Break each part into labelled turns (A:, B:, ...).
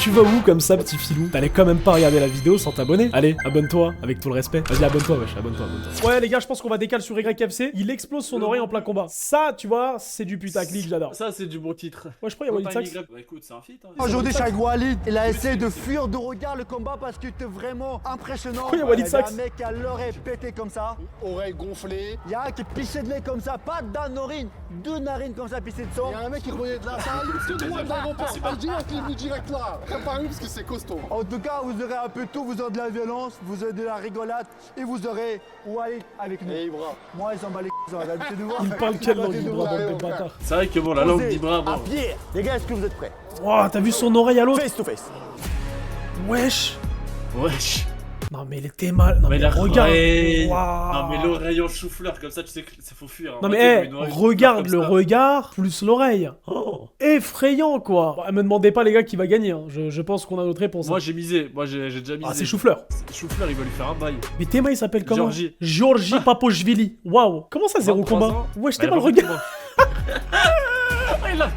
A: Tu vas où comme ça, petit filou? T'allais quand même pas regarder la vidéo sans t'abonner? Allez, abonne-toi, avec tout le respect. Vas-y, abonne-toi, wesh, abonne-toi. Ouais, les gars, je pense qu'on va décaler sur YFC. Il explose son oreille en plein combat. Ça, tu vois, c'est du putaclic, j'adore.
B: Ça, c'est du bon titre.
A: Ouais, je crois qu'il y a Walid Sax.
B: Bah écoute, c'est un feat. Hein.
C: Aujourd'hui, chez Walid, il a essayé de fuir de regard le combat parce qu'il était vraiment impressionnant.
A: Pourquoi il y a Walid
C: Il y avait
A: Sax?
C: un mec qui a l'oreille pétée comme ça,
D: Oreille gonflée.
C: il y a un qui pissait de lait comme ça, pas d'un narine, deux narines comme ça pissées de sang.
D: Il y a un mec qui revenait de la salle, tout droit de l'aéroport. Je dis un clip direct là. Préparez-vous parce que c'est costaud.
C: En tout cas, vous aurez un peu tout, vous aurez de la violence, vous aurez de la rigolade et vous aurez Walid avec nous.
D: Et Ibra.
C: Moi, ils s'en bat les couilles, ils ont l'habitude de voir.
A: Il parle quelle langue, Ibra, bande de bâtards?
B: C'est vrai que bon, la langue d'Ibra,
C: À
B: bon.
C: Pierre, les gars, est-ce que vous êtes prêts?
A: Wow, t'as vu son oreille à l'autre?
C: Face to face.
A: Wesh.
B: Wesh.
A: Non, mais il était mal. Non, mais
B: la
A: regarde.
B: oreille.
A: Waouh.
B: Non, mais l'oreille en chou-fleur, comme ça, tu sais que ça faut fuir. Hein.
A: Non
B: Moi,
A: mais
B: tu sais, une oreille
A: regarde
B: comme
A: le
B: ça.
A: regard plus l'oreille. Oh, effrayant quoi. Bon, me demandez pas les gars qui va gagner. Hein. Je pense qu'on a notre réponse.
B: Moi,
A: Hein.
B: j'ai misé. Moi, j'ai déjà misé.
A: Ah c'est Choufleur.
B: Choufleur, il va lui faire un bail.
A: Mais Théma il s'appelle comment?
B: Georgie.
A: Georgie Papochvili. Waouh. Comment ça zéro
B: 23
A: combat?
B: ans.
A: Ouais, je
B: Bah,
A: t'ai mal
B: il a
A: regardé.
B: beaucoup de combat.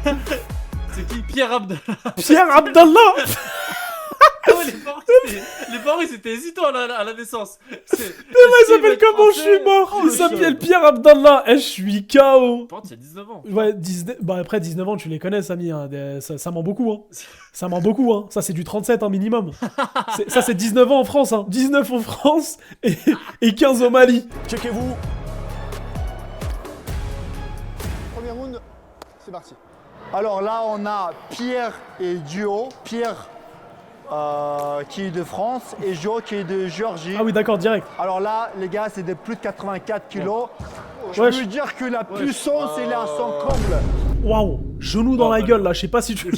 B: C'est qui? Pierre Abdallah.
A: Pierre Abdallah.
B: Ah ouais, les parents, ils étaient hésitants à la naissance.
A: Théma il s'appelle comment? Je suis mort. Il s'appelle Pierre Abdallah. Eh, je suis KO.
B: Par contre, il y a 19 ans.
A: Ouais, 19... bah après 19 ans, tu les connais, Samy. Hein. Ça ment beaucoup. Hein. Ça ment beaucoup. Hein. Ça, c'est du 37 hein, minimum. Ça, c'est 19 ans en France. Hein. 19 en France et 15 au Mali.
C: Checkez-vous.
D: Premier round, c'est parti.
C: Alors là, on a Pierre et Duo. Pierre qui est de France et Duo qui est de Géorgie.
A: Ah oui, d'accord, direct.
C: Alors là, les gars, c'est de plus de 84 kilos. Je
A: Wesh.
C: peux dire que la puissance, elle est à son comble.
A: Waouh, genou dans la gueule là, je sais pas si tu.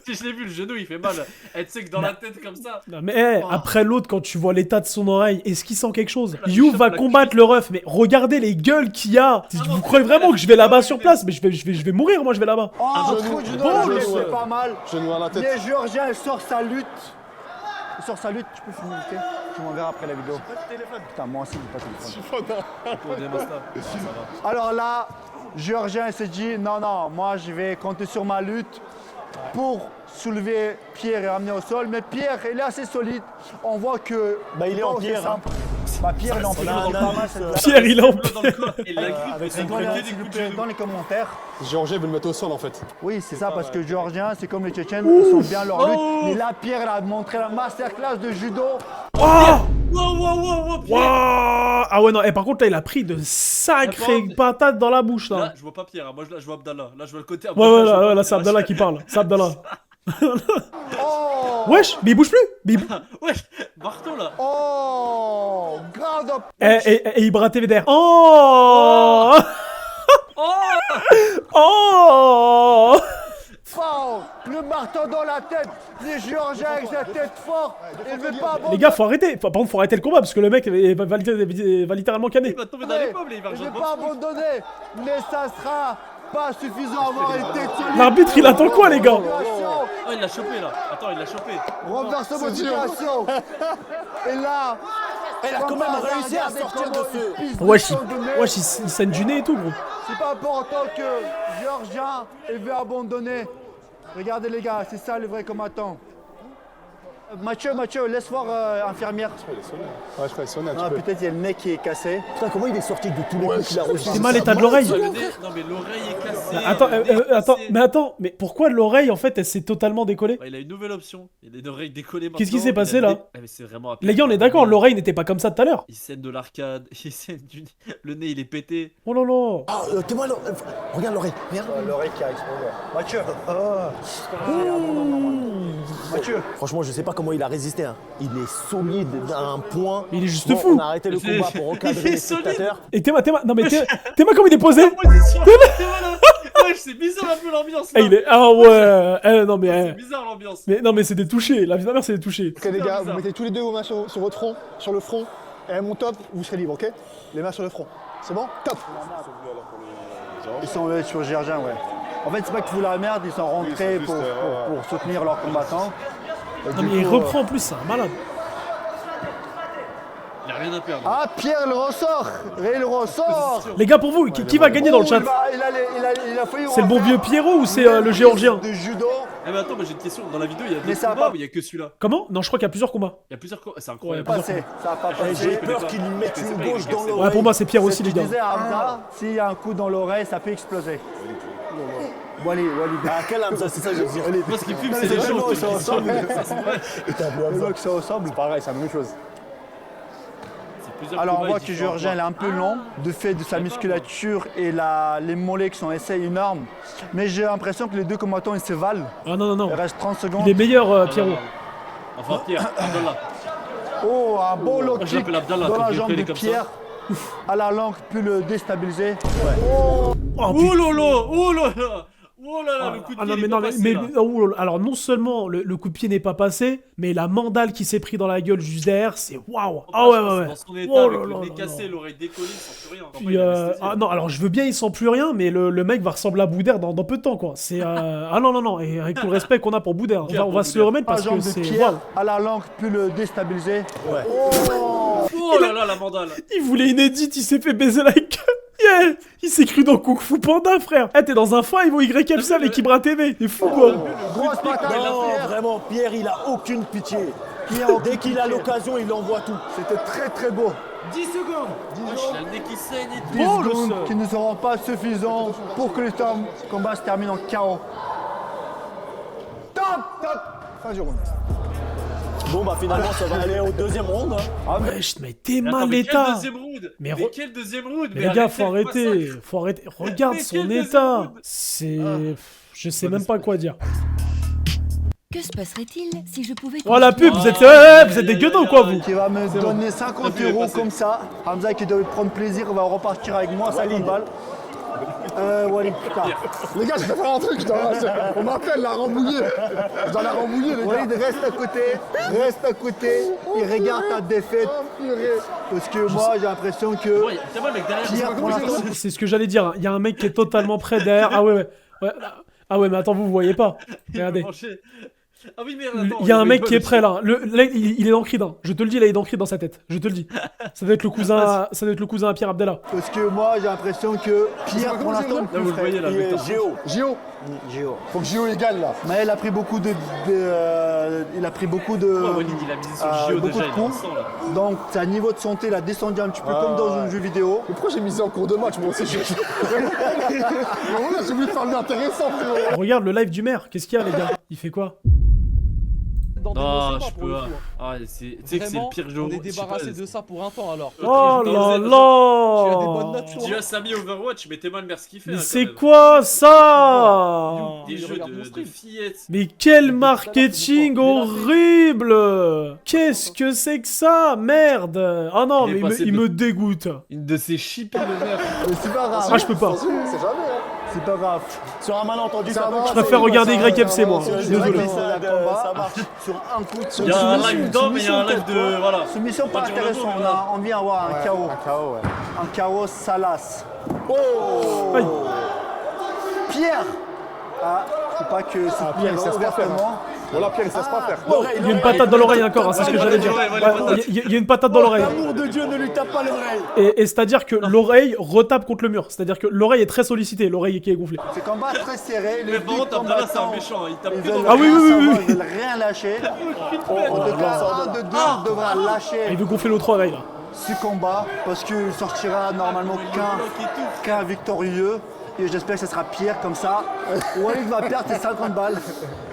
B: Si je l'ai vu, le genou, il fait mal. Et tu sais que dans la tête, comme ça.
A: Non, mais après l'autre, quand tu vois l'état de son oreille, est-ce qu'il sent quelque chose?
B: La
A: You
B: chope,
A: va
B: la
A: combattre le ref, mais regardez les gueules qu'il y a. Vous croyez vraiment que je vais là-bas sur place? Mais je vais mourir, moi je vais là-bas.
C: Oh, un
D: genou,
C: trou du
D: bon,
C: dos,
D: genou,
C: c'est
D: ouais.
C: pas mal.
D: Genou à la tête.
C: Les Géorgiens, il sort sa lutte. Il sort sa lutte, tu peux filmer, ok? Tu m'enverras après la vidéo. Putain, moi aussi, j'ai pas de téléphone. Alors là, Géorgien il s'est dit non, non, moi je vais compter sur ma lutte pour soulever Pierre et ramener au sol. Mais Pierre, il est assez solide. On voit que.
D: Bah, il est en pierre, hein.
C: Bah, Pierre, il est en pierre. Il est pas mal, cette blague.
A: Pierre, il est en
B: Dans le corps, et la grippe,
C: Avec
B: ça me
C: rigolez,
B: fait
C: s'il
B: des
C: vous
B: coups de
C: plaît,
B: genou.
C: dans les commentaires.
D: Géorgien veut le mettre au sol en fait.
C: Oui, c'est ça, parce que Géorgiens, c'est comme les Tchétchènes, ils sont bien leur lutte. Mais là, Pierre, il a montré la masterclass de judo.
A: Oh
B: Wow, Pierre.
A: Wow. Ah ouais, non, et par contre, là, il a pris de sacrées patates dans la bouche là.
B: Là, je vois pas Pierre, hein. Moi je vois Abdallah. Là, je vois le côté
A: Ouais, ouais,
B: je vois
A: là,
B: pas
A: là, c'est
B: Pierre.
A: Abdallah qui parle. C'est Abdallah.
C: Oh!
A: Wesh, mais il bouge plus. Mais
B: Ouais, marteau là.
C: Oh! Grande up!
A: et Ibra TVDR. Oh. Oh.
C: Fort! Le marteau dans la tête! Les Géorgiens avec sa tête forte! Il veut pas
A: Les gars, faut arrêter. Par contre, faut arrêter le combat parce que le mec va littéralement
B: Il
A: canner.
B: va tomber dans les pommes, il va
C: Il
B: rejoindre
C: veut pas
B: Boxing.
C: abandonner! Mais ça sera pas suffisant à avoir une tête solide!
A: L'arbitre, il attend quoi, les gars?
B: Oh, il l'a chopé là. Attends, il l'a chopé.
C: Renverse motivation! Et là,
D: Elle a quand même réussi à sortir de ce.
A: Wesh, il saigne du nez et tout, gros.
C: C'est pas important que Géorgien il veut abandonner. Regardez les gars, c'est ça le vrai combattant. Mathieu, laisse voir infirmière.
D: Ouais, je ferais sonner un
C: Ah,
D: petit peu.
C: peut-être il y a le nez qui est cassé.
E: Putain, comment il est sorti de tous les coups qu'il a reçus?
A: C'est mal l'état de l'oreille.
B: Le nez- Non, mais l'oreille est cassée.
A: Attends, mais pourquoi l'oreille en fait elle s'est totalement décollée?
B: Ouais, il a une nouvelle option. Il a une oreille décollée maintenant.
A: Qu'est-ce qui s'est passé,
B: Il a
A: là
B: des- Ah, mais c'est vraiment.
A: Les gars, on est d'accord, l'oreille n'était pas comme ça tout à l'heure.
B: Il saigne de l'arcade, il saigne du. Le nez, il est pété.
A: Oh là là.
E: Ah, t'es-moi là. Regarde l'oreille. Regarde.
C: L'oreille qui a explosé. Mathieu. Mathieu.
E: Franchement, je sais pas comment il a résisté. Hein. Il est solide à un point.
A: Il est juste
E: Bon,
A: fou.
E: On a arrêté le combat pour
B: Il
E: recadrer
B: est
E: les
B: solide.
E: spectateurs.
A: Et Théma, non mais Théma comme il est posé.
B: Position. Et voilà. Ouais, c'est bizarre un peu l'ambiance là.
A: Eh, il est. Ah ouais. Non mais.
B: C'est bizarre l'ambiance.
A: Mais non mais c'est des touchés. La vie de ma mère c'est des touchés.
D: Ok les gars, vous
B: bizarre.
D: mettez tous les deux vos mains sur votre front, sur le front. Et à mon top, vous serez libre, ok? Les mains sur le front. C'est bon? Top!
C: Ils sont sur Géorgien, ouais. En fait, c'est pas qu'ils foutent la merde, ils sont rentrés pour soutenir leurs combattants. Et
A: Non
C: du
A: mais il
C: coup,
A: reprend en plus, c'est un malade.
B: Il a rien à perdre.
C: Ah, Pierre, il ressort. Il ressort.
A: Les gars, pour vous, qui va gagner dans le chat?
C: Il a failli
A: C'est le bon vieux Pierrot ou c'est le géorgien?
C: de judo.
B: Eh mais attends, moi j'ai une question. Dans la vidéo, il y a
C: Mais
B: deux
C: ça va
B: combats
C: pas.
B: ou il y a que celui-là?
A: Comment? Non, je crois qu'il y a plusieurs combats.
B: Il y a plusieurs combats. C'est
A: Ouais,
B: incroyable.
C: Passé. Ça va pas
E: J'ai
C: passer.
E: peur qu'il lui mette
B: C'est
E: une
B: pas
E: gauche
B: les
E: dans
B: gars,
E: l'oreille.
A: Ouais, pour moi, c'est Pierre aussi,
C: Tu
A: les gars.
C: disais à Hamza, s'il y a un coup dans l'oreille, ça peut exploser. Walid.
E: Ah, quel Hamza, c'est ça que je veux dire.
B: Moi, ce qui fume,
C: Non,
B: c'est
C: mais
B: les
C: c'est
B: choses.
C: vraiment, ça ressemble.
D: Le bloc, ça ressemble. C'est pareil, c'est la même chose.
C: Alors on voit que Géorgien il est un peu long, de fait de sa musculature et les mollets qui sont assez énormes. Mais j'ai l'impression que les deux combattants ils se valent.
A: Ah non, non, non.
C: Il reste 30 secondes.
A: Il est meilleur, Pierrot.
B: Enfin, Pierre, Abdallah.
C: Oh, un beau low
B: Moi, je
C: kick
B: l'appelle Abdallah,
C: dans
B: quand
C: la
B: il
C: jambe
B: fait
C: de
B: comme ça.
C: Pierre. À la langue, peut le déstabiliser.
A: Oh,
B: Oh
A: putain.
B: lolo, oh là là. Oh là là, le coup de
A: Ah
B: pied
A: non,
B: il
A: mais
B: est
A: non,
B: pas passé,
A: mais
B: là.
A: oh, alors non seulement le coup de pied n'est pas passé, mais la mandale qui s'est pris dans la gueule juste derrière, c'est waouh. Ah ouais, ouais, ouais.
B: Dans son état,
A: Oh
B: avec
A: là
B: le
A: là
B: nez
A: là
B: cassé,
A: là.
B: l'oreille décollée, sans plus rien.
A: Puis, ah non, alors je veux bien, il sent plus rien, mais le mec va ressembler à Boudère dans peu de temps, quoi. C'est ah non, non, non, et avec tout le respect qu'on a pour Boudère, on va se le remettre
C: À la
A: parce que
C: jambe de
A: c'est
C: Pierre,
A: waouh.
C: à la langue, peut le déstabiliser.
B: Oh là là, la mandale.
A: Il voulait une edit, il s'est fait baiser la gueule. Yeah, il s'est cru dans Kung Fu Panda, frère. Eh, t'es dans un five au YFC avec Ibra TV. T'es fou, quoi.
C: Grosse patate.
E: Non, vraiment, Pierre, il a aucune pitié. Dès qu'il a l'occasion, il envoie tout.
C: C'était très très beau.
B: 10 secondes. Il a le nez qui saigne et tout.
C: 10
A: Oh, le
C: secondes
A: seul.
C: qui ne seront pas suffisants pour que le combat se termine en KO. Top, top.
D: Fin du round.
E: Bon, bah finalement, ça va aller au deuxième round. Hein.
A: Wesh, mais t'es
B: Attends,
A: mal
B: mais quel
A: état.
B: deuxième round?
A: Mais
B: Mais quel deuxième round?
A: Mais les gars, faut
B: arrêtez le
A: arrêter.
B: massacre.
A: Faut arrêter. Regarde
B: Mais
A: son
B: quel deuxième
A: état.
B: round?
A: C'est. Je sais même pas quoi dire.
F: Que se passerait-il si je pouvais...
A: Oh la pub, vous êtes des gueudins ou quoi, vous?
C: Qui va me donner 50
B: La vue est
C: €
B: passée.
C: comme ça. Hamza qui doit prendre plaisir, va repartir avec moi, 50 balles. Walid, putain.
D: Les gars, je vais faire un truc. On m'appelle la rembouillée. Je dois la rembouiller, les gars.
C: Walid, reste à côté, il regarde ta défaite. Parce que moi, j'ai l'impression que
B: Ouais, t'as mal, mec, derrière.
C: Pierre, pour l'instant,
A: C'est ce que j'allais dire. Il y a un mec qui est totalement près derrière. Ah ouais, ouais. Ouais. Ah ouais, mais attends, vous voyez pas. Regardez.
B: Ah oui, mais attends.
A: Il y a un mec qui est prêt là. Là, il est dans Creed. Je te le dis, là, il est dans Creed dans sa tête. Je te le dis. Ça doit être le cousin à Pierre Abdallah.
C: parce que moi, j'ai l'impression que Pierre, pour l'instant,
B: Là, vous le voyez, là,
E: Et
B: Victor.
E: Géo.
D: Gio. Faut que Gio égale, là.
C: Mais il a pris beaucoup de il a pris beaucoup de
B: Ouais, Walid, il a misé sur Gio
C: beaucoup
B: déjà,
C: de
B: il est en
C: coups.
B: sang, là.
C: Donc sa niveau de santé il a descendu un petit peu comme dans un jeu vidéo.
D: Mais pourquoi j'ai misé en cours de match, moi aussi Voilà, j'ai voulu faire le intéressant, frérot.
A: Regarde le live du maire. Qu'est-ce qu'il y a, les gars? Il fait quoi?
B: Non, je peux pas. Ah, tu sais que c'est le
G: Vraiment,
B: pire jeu.
G: on est débarrassé de ça pour un temps alors.
A: Oh là
G: Tu as des bonnes
A: là!
G: notes,
B: Tu as Samy Overwatch, mais t'es mal mère ce qu'il fait.
A: Mais
B: hein,
A: c'est
B: quand même.
A: quoi ça?
B: Des
G: Il
B: jeux
G: regarde mon
B: de
G: stream.
B: fillettes.
A: Mais quel marketing horrible! Qu'est-ce que c'est que ça? Merde! Ah non,
B: Il est
A: mais
B: passé
A: il
B: de-
A: me dégoûte.
B: Une de ces chippés de merde.
C: Mais c'est pas grave.
A: Ah, je peux pas.
D: C'est jamais, hein.
C: C'est pas grave.
E: Sur un malentendu,
D: Ça
E: ça
D: va,
E: va.
A: Je préfère regarder YFC, moi.
C: C'est vrai
A: Désolé.
C: que c'est un combat
E: Ça marche.
C: sur un coup de
B: Il y a un live d'homme et il y a un live de. Voilà.
C: Soumission pas
B: Pas dire le
C: intéressant,
B: nom, mais
C: on
B: voilà.
C: a envie d'avoir un KO.
D: Un KO, ouais.
C: Un KO Salas.
A: Aïe.
C: Pierre. Ah, c'est pas que c'est
D: Pierre,
C: Pierre
D: il sait pas faire.
C: ouvertement.
D: Voilà, Pierre, il sait pas faire.
A: Il y a une patate dans l'oreille encore, hein, c'est ce que j'allais dire. Il y a une patate dans l'oreille.
E: L'amour de Dieu ne lui tape pas l'oreille.
A: Et c'est-à-dire que l'oreille retape contre le mur. C'est-à-dire que l'oreille est très sollicitée, l'oreille qui est gonflée.
C: C'est combat très serré.
B: Mais par contre, Abdallah, c'est un méchant. Il tape
C: Ils
B: que
C: veulent
B: dans
A: Ah oui,
C: rien
A: oui, oui,
C: savoir,
A: oui.
C: Ils veulent rien lâcher. En tout cas, un de deux devra
A: Il
C: lâcher
A: veut gonfler l'autre oreille là.
C: ce combat parce qu'il sortira normalement qu'un victorieux. Et j'espère que ce sera Pierre comme ça. Walid va perdre ses 50 balles.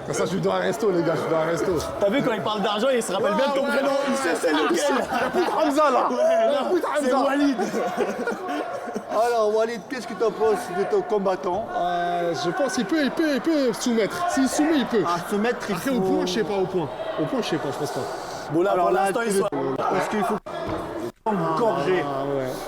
D: Comme ça, je lui dois un resto, les gars, je lui dois un resto.
E: T'as vu quand il parle d'argent, il se rappelle bien de ton prénom. Il sait c'est lequel.
D: Hamza, là.
E: C'est Walid.
C: Alors Walid, qu'est-ce que tu en penses de ton combattant?
D: Je pense qu'il peut soumettre. S'il soumet, il peut.
C: À se mettre, il
D: Après,
C: faut...
D: au point, je sais pas, au point. Au point, je sais pas, je pense pas.
E: Bon, là,
C: Alors
E: pour
C: là,
E: l'instant, ils sont.
C: est-ce qu'il faut... engorgé.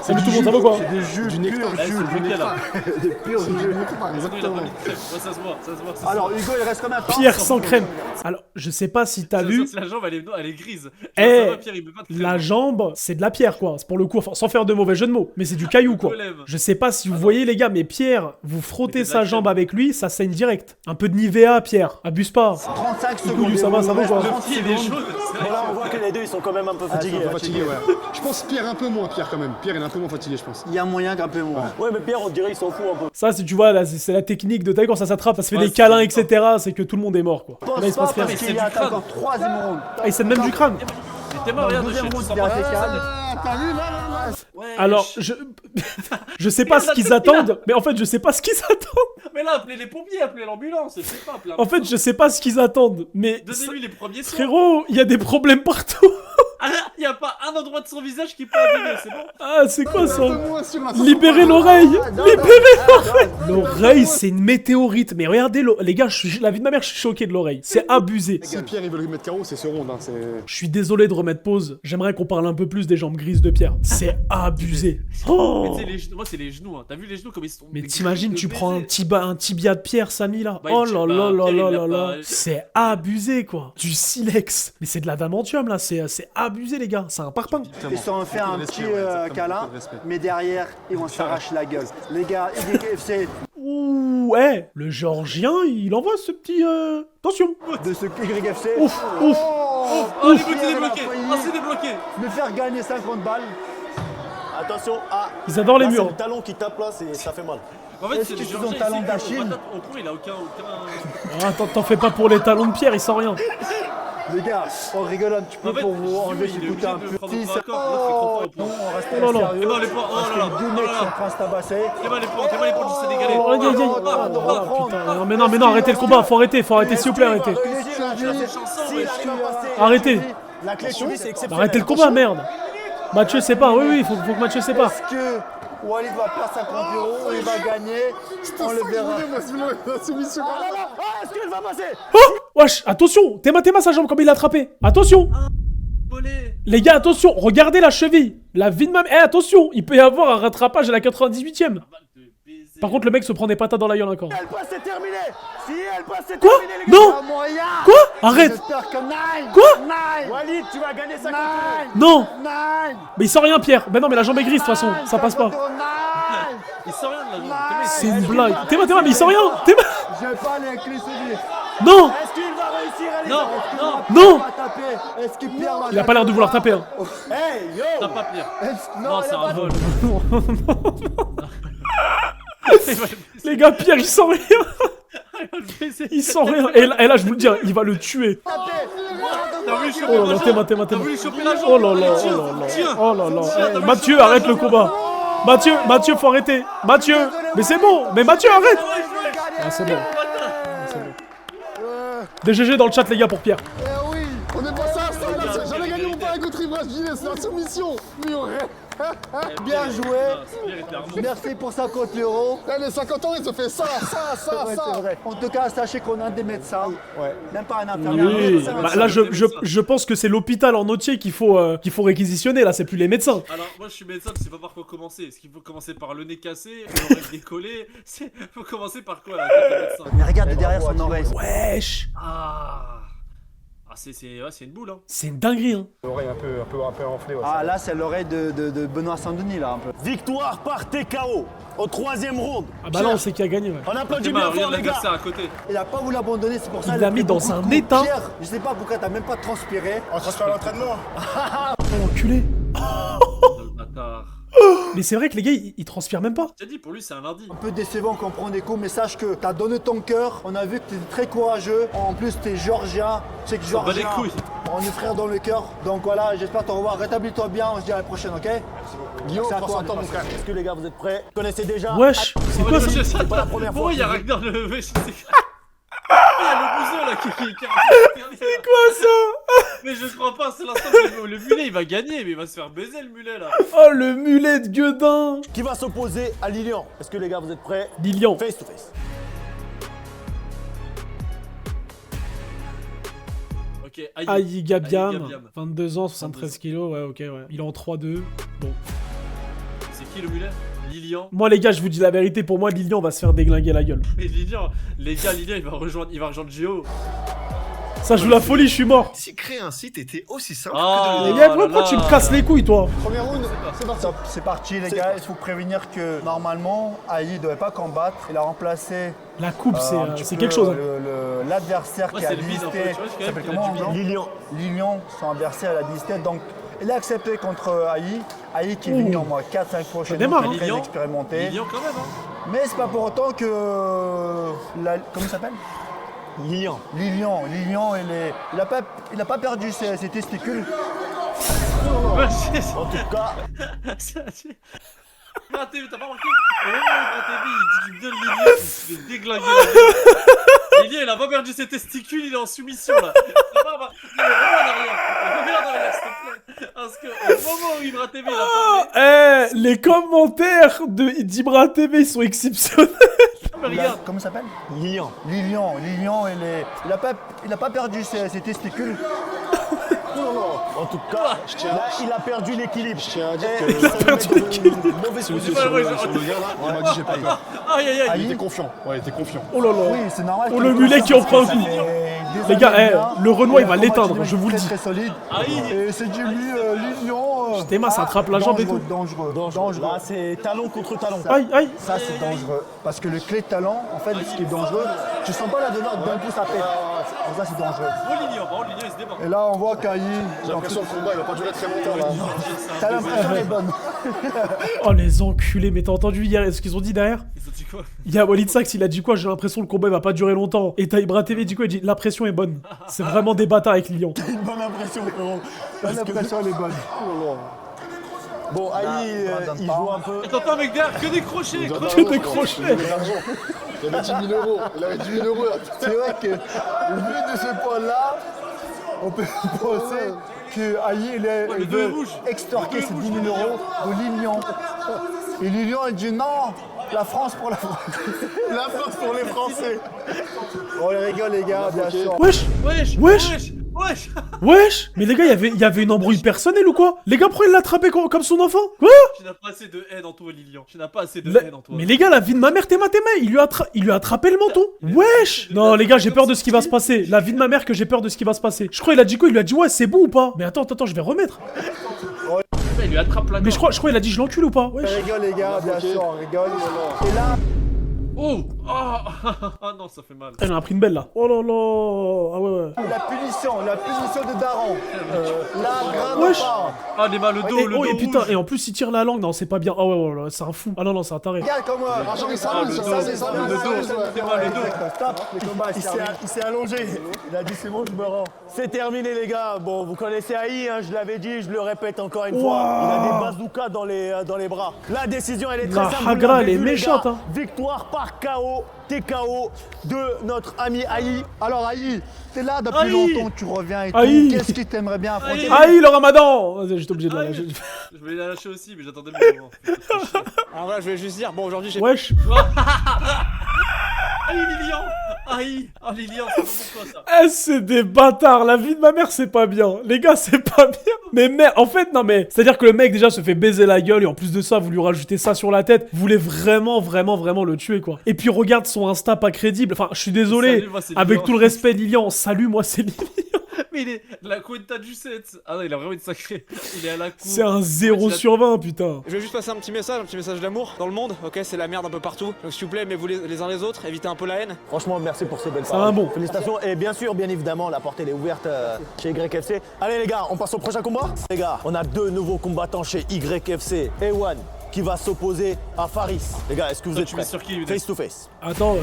A: Salut tout le monde, ça va quoi?
C: C'est des jus,
D: du
C: purs
D: nectar.
B: Eh,
C: jus,
B: c'est le lequel, là?
C: des purs jus.
B: Il a pas
D: Exactement.
B: mis de crème. Ouais, ça se voit, ça se voit.
C: Alors Hugo, il reste combien de temps?
A: Pierre sans crème. Alors, je sais pas si t'as vu,
B: La jambe, elle est grise.
A: Eh,
B: Ça va, Pierre, il peut pas te
A: la jambe, c'est de la pierre quoi. C'est pour le coup, enfin, sans faire de mauvais jeu de mots, mais c'est du caillou quoi. Je sais pas si vous voyez les gars, mais Pierre, vous frottez
B: Mais c'est de
A: sa
B: la
A: jambe
B: crème.
A: avec lui, ça saigne direct. Un peu de Nivea, Pierre. Abuse pas.
C: 35
A: Hugo,
C: secondes.
A: ça va, ça va, quoi.
B: Le pied, il est jaune. c'est vrai.
E: Voilà, on voit que les deux, ils sont quand même un peu fatigués.
D: Un peu fatigué, ouais. Je pense Pierre un peu moins, Pierre quand même. Pierre il est un peu moins fatigué, je pense.
C: Il y a moyen qu'un peu moins.
E: Ouais, mais Pierre, on dirait qu'il s'en fout un peu.
A: Ça, si tu vois, là, c'est la technique de taille quand ça s'attrape, ça se fait
B: Ouais,
A: des
B: c'est
A: câlins,
B: évident.
A: etc. C'est que tout le monde est mort quoi.
C: Pense
A: Là, il se
C: pas
A: passe rien.
C: parce
B: c'est
C: qu'il y
B: du
C: a
B: crâne.
C: encore 3e round.
A: Ah, il saigne même du crâne.
B: Mais t'es mort, regarde,
C: Deuxième
B: je
C: round,
B: sens
C: il
B: pas
C: a fait
B: ça.
C: calme.
D: T'as vu là?
B: Ouais,
A: Alors, je sais pas ce qu'ils attendent, mais en fait, je sais pas ce qu'ils attendent.
B: Mais là, appelez les pompiers, appelez l'ambulance, c'est pas appelez
A: En fait, je sais pas ce qu'ils attendent, mais
B: Donnez-lui les premiers soins.
A: frérot, il y a des problèmes partout.
B: Ah là, y a pas un endroit de son visage qui peut abîmer, c'est bon.
A: Ah, c'est quoi
D: Un
A: ça?
D: peu moins sur la
A: Libérez l'oreille.
C: Non,
A: Libérez l'oreille. L'oreille, c'est une météorite. Mais regardez, les gars, la vie de ma mère, je suis choqué de l'oreille. C'est abusé.
D: Si Pierre il veut le mettre KO, c'est ce round. Hein.
A: Je suis désolé de remettre pause. J'aimerais qu'on parle un peu plus des jambes grises de Pierre. C'est abusé. Oh.
B: Mais tu sais, les genoux, moi c'est les genoux, hein. T'as vu les genoux comme ils sont.
A: Mais
B: des
A: t'imagines,
B: griffes
A: tu
B: de
A: prends un
B: baiser.
A: tibia de Pierre, Samy, là.
B: Bah,
A: Oh
B: il
A: là
B: tire-
A: là
B: bah,
A: là
B: Pierre,
A: là
B: il
A: là
B: l'a
A: là.
B: pas-
A: C'est abusé, quoi. Du silex. Mais c'est de l'adamantium, là. C'est abusé, les gars. C'est un parpaing.
C: Ils se sont fait un petit câlin, mais derrière, ils vont s'arracher la gueule. Les gars, IDKFC,
A: Ouh, ouais. Le Géorgien, il envoie ce petit... Attention.
C: de ce YFC,
A: Ouf, ouf.
B: Oh, les buts, c'est débloqué. Oh, c'est débloqué.
C: me faire gagner 50 balles.
E: Attention, ah.
A: Ils adorent les
E: là,
A: murs.
E: c'est le talon qui tape là, ça fait mal.
B: En fait,
C: Est-ce
B: c'est
C: que
B: les
C: c'est ton
B: Géorgiens,
C: talent
B: ils savent que
C: d'Achille
B: le patate au cours, il a aucun.
A: Ah, t'en fais pas pour les talons de Pierre, il sent rien.
C: Les gars, on rigole un petit peu
B: En fait,
C: pour vous enlever
B: il
C: ce
B: est
C: côté un
B: obligé de prendre
C: petit.
B: au corps, l'autre, il comprend au point.
C: On reste
A: Oh là là.
C: sérieux.
B: Eh ben, les points, oh
C: Parce
B: là là,
C: que deux
B: oh
C: mecs
B: là
C: sont
B: là.
C: en train de se tabasser.
B: Fais-moi les points du Sénégalais.
A: Oh, aïe, aïe, aïe. Oh, putain. Non, mais non, arrêtez le combat. Faut arrêter, s'il vous plaît, arrêtez.
E: S'il arrive à passer,
A: Arrêtez.
E: la clé sur lui, c'est exceptionnel.
A: Arrêtez le combat, merde. Mathieu sépare, oui, faut que Mathieu sépare.
C: Est-ce que Walid va perdre 50 €, il va gagner, on le verra.
D: La soumission.
E: Ah, est-ce qu'il va passer?
A: Oh, wesh, attention, Théma sa jambe comme il l'a attrapé. Attention,
B: Bolé.
A: les gars, attention, regardez la cheville. La vie de ma... Eh, attention, il peut y avoir un rattrapage à la 98ème. Par contre, le mec se prend des patates dans la gueule encore.
E: Elle passe, c'est terminé. Si elle passe, c'est
A: Quoi?
E: terminé, les gars.
A: Non.
C: Moyen.
A: Quoi? Arrête.
C: J'espère que Nine.
A: Quoi?
C: Nine.
E: Walid, tu vas gagner 50 €.
A: Non.
C: Nine.
A: Mais il sent rien, Pierre. Ben non, mais la jambe est grise, de toute façon. Ça passe pas.
C: Nine.
B: Il sort rien de la jambe.
A: C'est une blague. Théma, mais il sent rien. Théma.
C: Je vais pas aller incliner celui.
A: Non.
E: Est-ce qu'il va réussir à les
B: Non,
E: arrêter?
B: non.
A: Non.
C: Va taper. Est-ce que Pierre va
A: Il a pas l'air de vouloir taper, hein.
E: Hey, yo.
B: T'as pas pire.
C: Est-ce-
B: Non,
C: il
B: c'est
C: a
B: un
C: pas-
B: vol.
A: Les gars, Pierre, il sent rien. Il sent rien. Et là, je vous le dis, hein, il va le tuer.
B: T'as voulu choper
A: Oh là
B: la
A: là,
B: jambe.
A: Théma.
B: T'as voulu choper la jambe.
A: Oh là là,
B: Allez, tiens,
A: oh là là.
B: tiens.
A: Oh là là.
B: Tiens,
A: Eh,
B: t'as voulu
A: Mathieu,
B: choper la
A: arrête le
B: jambe.
A: combat. Mathieu, faut arrêter. Mathieu, mais c'est bon. Mais Mathieu, arrête. Ah, c'est bon. Des GG dans le chat, les gars, pour Pierre.
D: Eh oui, on est passé à ça, là. J'avais gagné mon pari contre Ibrahim Gilles, c'est la soumission. Muré.
C: Bien joué. Merci pour 50 €.
D: Là, les 50 ans, ils ont fait ça.
C: Ouais, c'est vrai. En tout cas, sachez qu'on a des médecins. Même pas un infirmier. un
A: Oui.
C: médecin.
A: Bah, là, je pense que c'est l'hôpital en entier qu'il faut réquisitionner. Là, c'est plus les médecins.
B: Alors, moi je suis médecin, je sais pas par quoi commencer. Est-ce qu'il faut commencer par le nez cassé, l'oreille décollée? Faut commencer par quoi là, quand t'es médecin?
C: Mais regarde derrière son oreille.
A: Wesh.
B: Ah, c'est une boule, hein.
A: C'est une dinguerie, hein.
D: L'oreille un peu enflée.
C: Ah là, c'est l'oreille de Benoît Saint-Denis là un peu.
E: Victoire par TKO au 3e round.
A: Ah bah là, on sait qui a gagné, ouais.
E: On applaudit
B: Théma,
E: bien
B: regarde
E: fort, les gars.
B: l'adversaire à côté.
C: Il a pas voulu abandonner, c'est pour ça.
A: Il l'a
C: a
A: mis
C: pris
A: dans
C: beaucoup de
A: un
C: coups.
A: état.
C: Pierre, je sais pas pourquoi t'as même pas transpiré.
D: On transfère l'entraînement.
A: Oh, l'enculé.
B: Le bâtard.
A: Mais c'est vrai que les gars, ils transpirent même pas.
B: J'ai dit, pour lui c'est un lundi.
C: Un peu décevant qu'on prend des coups, mais sache que t'as donné ton cœur. On a vu que t'étais très courageux. En plus, t'es géorgien. Tu sais que
B: S'en bat les
C: géorgien,
B: couilles.
C: on est frères dans le cœur. Donc voilà, j'espère te revoir. Rétablis-toi bien. On se dit à la prochaine, ok?
D: Guillaume,
C: C'est à
D: prends
C: toi,
D: son temps, mon
C: Lucas.
D: frère.
E: Est-ce que les gars, vous êtes prêts? Vous connaissez déjà?
A: Wesh. C'est quoi ça?
B: C'est
E: pas la première fois
B: Pourquoi il y a
E: que je-
B: Ragnar le. Ouais, je sais. Il y a le bouson là qui
A: C'est quoi ça?
B: Mais je crois pas, c'est l'instant que le mulet il va gagner, mais il va se faire baiser le mulet là.
A: Oh, le mulet de Guedin.
E: Qui va s'opposer à Lilian? Est-ce que les gars, vous êtes prêts?
A: Lilian.
E: Face to face.
B: Ok, Ok,
A: Aïe Gabiam,
B: Gabiam.
A: 22 ans, 73 kilos, ouais, ok, ouais. Il est en 3-2. Bon.
B: C'est qui le mulet? Lilian.
A: Moi, les gars, je vous dis la vérité, pour moi, Lilian va se faire déglinguer la gueule.
B: Mais Lilian, les gars, Lilian, il va rejoindre Géo.
A: Ça joue la folie, je suis mort.
H: Si créer un site était aussi simple
B: Ah,
H: que de
A: Les
H: le
A: gars,
B: là
A: pourquoi
B: là.
A: tu me casses les couilles, toi?
D: Premier round, c'est parti.
C: Top, c'est parti les gars, il faut prévenir que normalement Aïe devait pas combattre, il a remplacé
A: La coupe,
C: un petit
A: c'est
C: peu,
A: quelque chose. Hein.
C: l'adversaire
B: Ouais,
C: qui a
B: c'est le bide un peu,
C: listé,
B: tu vois,
C: il s'appelle
B: qu'il a
C: comment
B: du bide.
C: non
E: Lilian.
C: Lilian, son adversaire, il a listé, donc il a accepté contre Aïe. Aïe qui est venu en moins 4-5 prochaines,
A: démarre,
C: donc il est très
B: Lilian.
C: expérimenté.
B: Lilian quand même, hein.
C: Mais c'est pas pour autant que comment il s'appelle
E: Lilian.
C: Lilian, il a pas perdu ses testicules.
E: En tout cas,
B: Ibra TV, t'as pas remarqué? Au moment où Ibra TV, il donne Lilian, il se fait déglinguer la gueule. Lilian, il a pas perdu ses testicules, il est en soumission là. Il est vraiment en arrière. Reviens en arrière, s'il te plaît. Parce que au moment où Ibra TV, il a parlé.
A: Les commentaires d'Ibra TV, ils sont exceptionnels.
B: Mais regarde.
C: Comment il s'appelle
E: Lilian.
C: Lilian, il a pas perdu ses testicules.
E: En tout cas, là, il a perdu l'équilibre.
D: Je tiens à dire
E: Eh,
D: que
E: ça me met dans une mauvaise
D: sur
E: position.
B: Ouais,
D: le gars là, il m'a dit j'ai pas peur.
B: Aïe aïe aïe.
C: Aïe.
D: Il était confiant. Ouais, il était confiant.
A: Oh là là.
C: Oui, c'est normal.
A: Oh,
C: qu'il
A: le
C: ait
A: mulet
C: confiance
A: qui en
C: parce
A: prend un
C: que ça
A: coup.
C: fait des
A: Les gars,
C: années
A: eh,
C: bien.
A: le Renoir, il va
C: a
A: l'éteindre,
C: combattu
A: je vous le
C: très,
A: dis.
C: Très solide.
B: Aïe.
C: Et c'est du Lilian.
A: Putain, mince, ça attrape la jambe et tout.
C: Dangereux.
E: Là, c'est talon contre talon.
A: Aïe, aïe.
C: Ça, c'est dangereux. Parce que le clé de talent, en fait, ce qui est dangereux, tu sens pas la douleur d'un coup, ça pète. Donc ça, c'est dangereux.
B: Gros Lilian, par contre, Lilian, il se débat.
C: Et là, on voit qu'Aïe,
D: J'ai l'impression que le combat il va pas durer très longtemps là.
C: t'as l'impression qu'elle est bonne.
A: Oh, les enculés. Mais t'as entendu hier ce qu'ils ont dit derrière?
B: Ils ont dit quoi?
A: Il y a Walid Sachs, il a dit quoi? J'ai l'impression que le combat il va pas durer longtemps. Et t'as Ibra TV, il dit quoi? Il dit la pression est bonne. C'est vraiment des bâtards avec Lilian.
C: Une bonne impression, frérot. L'impression, elle est bonne.
E: Bon, Aïe, il joue un peu.
B: Et t'entends mec derrière que des crochets.
A: Que des crochets.
D: Il avait de l'argent. Il avait 10 000 euros. Il avait 10 000 euros.
C: C'est vrai que, vu de ce point-là, on peut penser que Aïe,
B: le
C: il
B: dos est
C: veut
B: rouge.
C: extorquer
B: Le
C: ces
B: dos est
C: 10 000 euros de Lilian. Et Lilian, il dit non, la France pour la France. La France pour les Français. On les rigole, les gars, bien sûr.
A: Wesh.
B: Wesh.
A: Wesh.
B: Wesh.
A: Wesh. Mais les gars, il y avait une embrouille personnelle ou quoi? Les gars, pourquoi il l'a attrapé comme son enfant? Quoi?
B: Tu n'as pas assez de haine en toi, Lilian. Tu n'as pas assez de
A: La-
B: haine en toi.
A: Mais les gars, la vie de ma mère, t'es ma. Il lui a attrapé le menton. Wesh. Non, les gars, j'ai peur de ce qui va se passer. La vie de ma mère, que j'ai peur de ce qui va se passer. Je crois il a dit quoi? Il lui a dit ouais, c'est bon ou pas? Mais attends, je vais remettre.
B: Il lui attrape la
A: Mais je
B: gorge.
A: crois il a dit je l'encule ou pas?
C: On
A: Wesh.
C: rigole, les gars, bien sûr, on rigole. Et là,
B: Oh. Ah non, ça fait mal.
A: Putain, j'en ai pris une belle là. Oh là là. Ah ouais.
C: la punition de Daron. Là, grave
A: Wesh.
C: pas.
B: Ah, les mal, le dos,
A: Et,
B: le
A: oh,
B: dos
A: et putain,
B: rouge.
A: et en plus il tire la langue, non c'est pas bien. Ah ouais, c'est un fou. Ah non, c'est un taré.
C: Regarde comme
D: L'argent il
B: Ah,
D: s'amuse.
B: le
D: Ça
B: dos,
D: c'est ça.
B: le dos, c'est mal, le dos.
C: Stop, les combats, il s'est allongé. Il a dit c'est bon, je me rends.
E: C'est terminé, les gars. Bon, vous connaissez Aïe, hein, je l'avais dit, je le répète encore une
A: Wow.
E: fois. Il a des bazookas dans les bras. La décision, elle est très
A: La
E: simple.
A: Hagra,
E: vous l'avez
A: elle est
E: vu, les
A: méchante,
E: gars.
A: hein.
E: Victoire par KO, TKO de notre ami Aïe.
C: Alors Aïe, t'es là depuis
B: Aïe.
C: longtemps, tu reviens et tout.
A: Aïe.
C: Qu'est-ce qui t'aimerait bien affronter?
A: Aïe le ramadan. Vas-y, j'étais obligé de la lâcher.
B: Je voulais la lâcher aussi, mais j'attendais le moment.
G: Alors là, je vais juste dire, bon, aujourd'hui, j'ai
A: Wesh.
B: Aïe, Lilian. Aïe. Oh, Lilian, c'est pas pour toi, ça.
A: Eh, c'est des bâtards. La vie de ma mère, c'est pas bien. Les gars, c'est pas bien. Mais merde, en fait, non mais, c'est-à-dire que le mec déjà se fait baiser la gueule et en plus de ça, vous lui rajoutez ça sur la tête. Vous voulez vraiment le tuer quoi. Et puis regarde son Insta pas crédible. Enfin, je suis désolé.
B: Salut, moi, c'est
A: Avec
B: Lilian.
A: tout le respect, Lilian. Salut, moi c'est Lilian.
B: Mais il est la Cuenta du 7. Ah non, il a vraiment une sacrée. Il est à la cour.
A: C'est un 0 sur 20, putain.
G: Je vais juste passer un petit message d'amour dans le monde. Ok, c'est la merde un peu partout. Donc s'il vous plaît, aimez-vous les uns les autres, évitez un peu la haine.
E: Franchement, merci pour ces belles
A: C'est
E: paroles.
A: un bon.
E: Félicitations. Et bien sûr, bien évidemment, la porte elle est ouverte chez YFC. Allez les gars, on passe au prochain combat. Les gars, on a deux nouveaux combattants chez YFC. Ewan qui va s'opposer à Faris. Les gars, est-ce que vous
B: Toi,
E: êtes
B: tu mets
E: prêts?
B: sur qui, Younes?
E: Face to face.
A: Attends,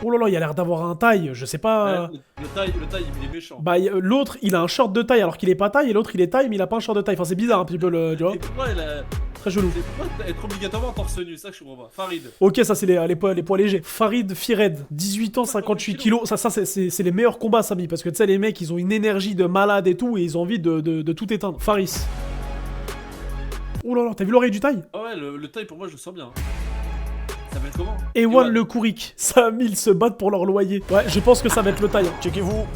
A: oh là là, il a l'air d'avoir un taille. Je sais pas.
B: Le taille, il est méchant.
A: Bah, l'autre, il a un short de taille alors qu'il est pas taille et l'autre, il est taille mais il a pas un short de taille. Enfin, c'est bizarre un petit peu le. Tu vois.
B: Et pourquoi elle a...
A: Très chelou.
B: C'est pourquoi être obligatoirement torse nu, ça que je comprends pas. Farid.
A: Ok, ça c'est les poids légers. Farid Fired, 18 ans, 58 kilos. Ça c'est les meilleurs combats, Samy. Parce que tu sais, les mecs, ils ont une énergie de malade et tout, et ils ont envie de tout éteindre. Faris. Oh là là, t'as vu l'oreille du taille?
B: Ah ouais, le taille pour moi, je le sens bien. Ça s'appelle comment?
A: Ewan le Kourik. Samy, ils se battent pour leur loyer. Ouais, je pense que ça va être le taille.
E: Checkez-vous.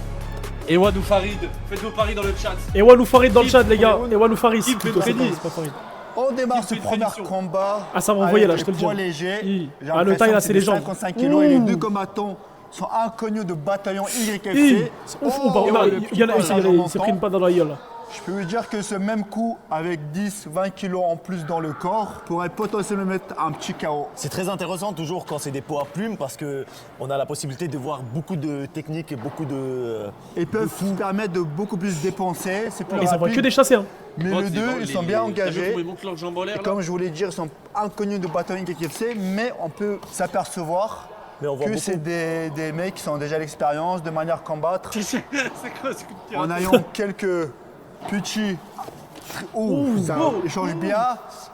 B: Ewan ou Farid, faites vos paris dans le chat.
A: Ewan ou Farid dans le chat, les gars. Ewan ou Farid.
B: Kim fait
A: Plutôt, c'est
B: prédit.
A: pas Farid.
C: On démarre
B: Qui
C: ce
B: fait une
C: premier
B: prédiction
C: combat.
A: Ah, ça va envoyer, là,
C: avec
A: je te le
C: les
A: dis.
C: poids légers.
A: Hi.
C: J'ai
A: Ah, le
C: l'impression
A: taille, là,
C: que
A: c'est les jambes.
C: 55 kilos et les
A: Ouh.
C: deux combattants sont inconnus de bataillon
A: Hi.
C: YFC.
A: Ouf, oh, pardon, là, il y en a, il s'est pris une patte dans la gueule, là.
C: Je peux vous dire que ce même coup, avec 10-20 kilos en plus dans le corps, pourrait potentiellement mettre un petit KO.
E: C'est très intéressant toujours quand c'est des poids à plumes parce que on a la possibilité de voir beaucoup de techniques et beaucoup de.
C: Ils peuvent se permettre de beaucoup plus dépenser. C'est plus
A: Ils envoient
C: rapide.
A: que des chassés, hein.
C: Mais les deux, ils sont bien engagés.
B: Ils montent leurs jambes en l'air
C: Et
B: là.
C: comme je voulais dire, ils sont inconnus de bataillon YFC, mais on peut s'apercevoir
E: Mais on voit
C: que
E: beaucoup.
C: c'est des mecs qui sont déjà l'expérience de manière combattre.
B: C'est quoi ce coup de pied
C: En ayant quelques petits. Oh, ça échange bien.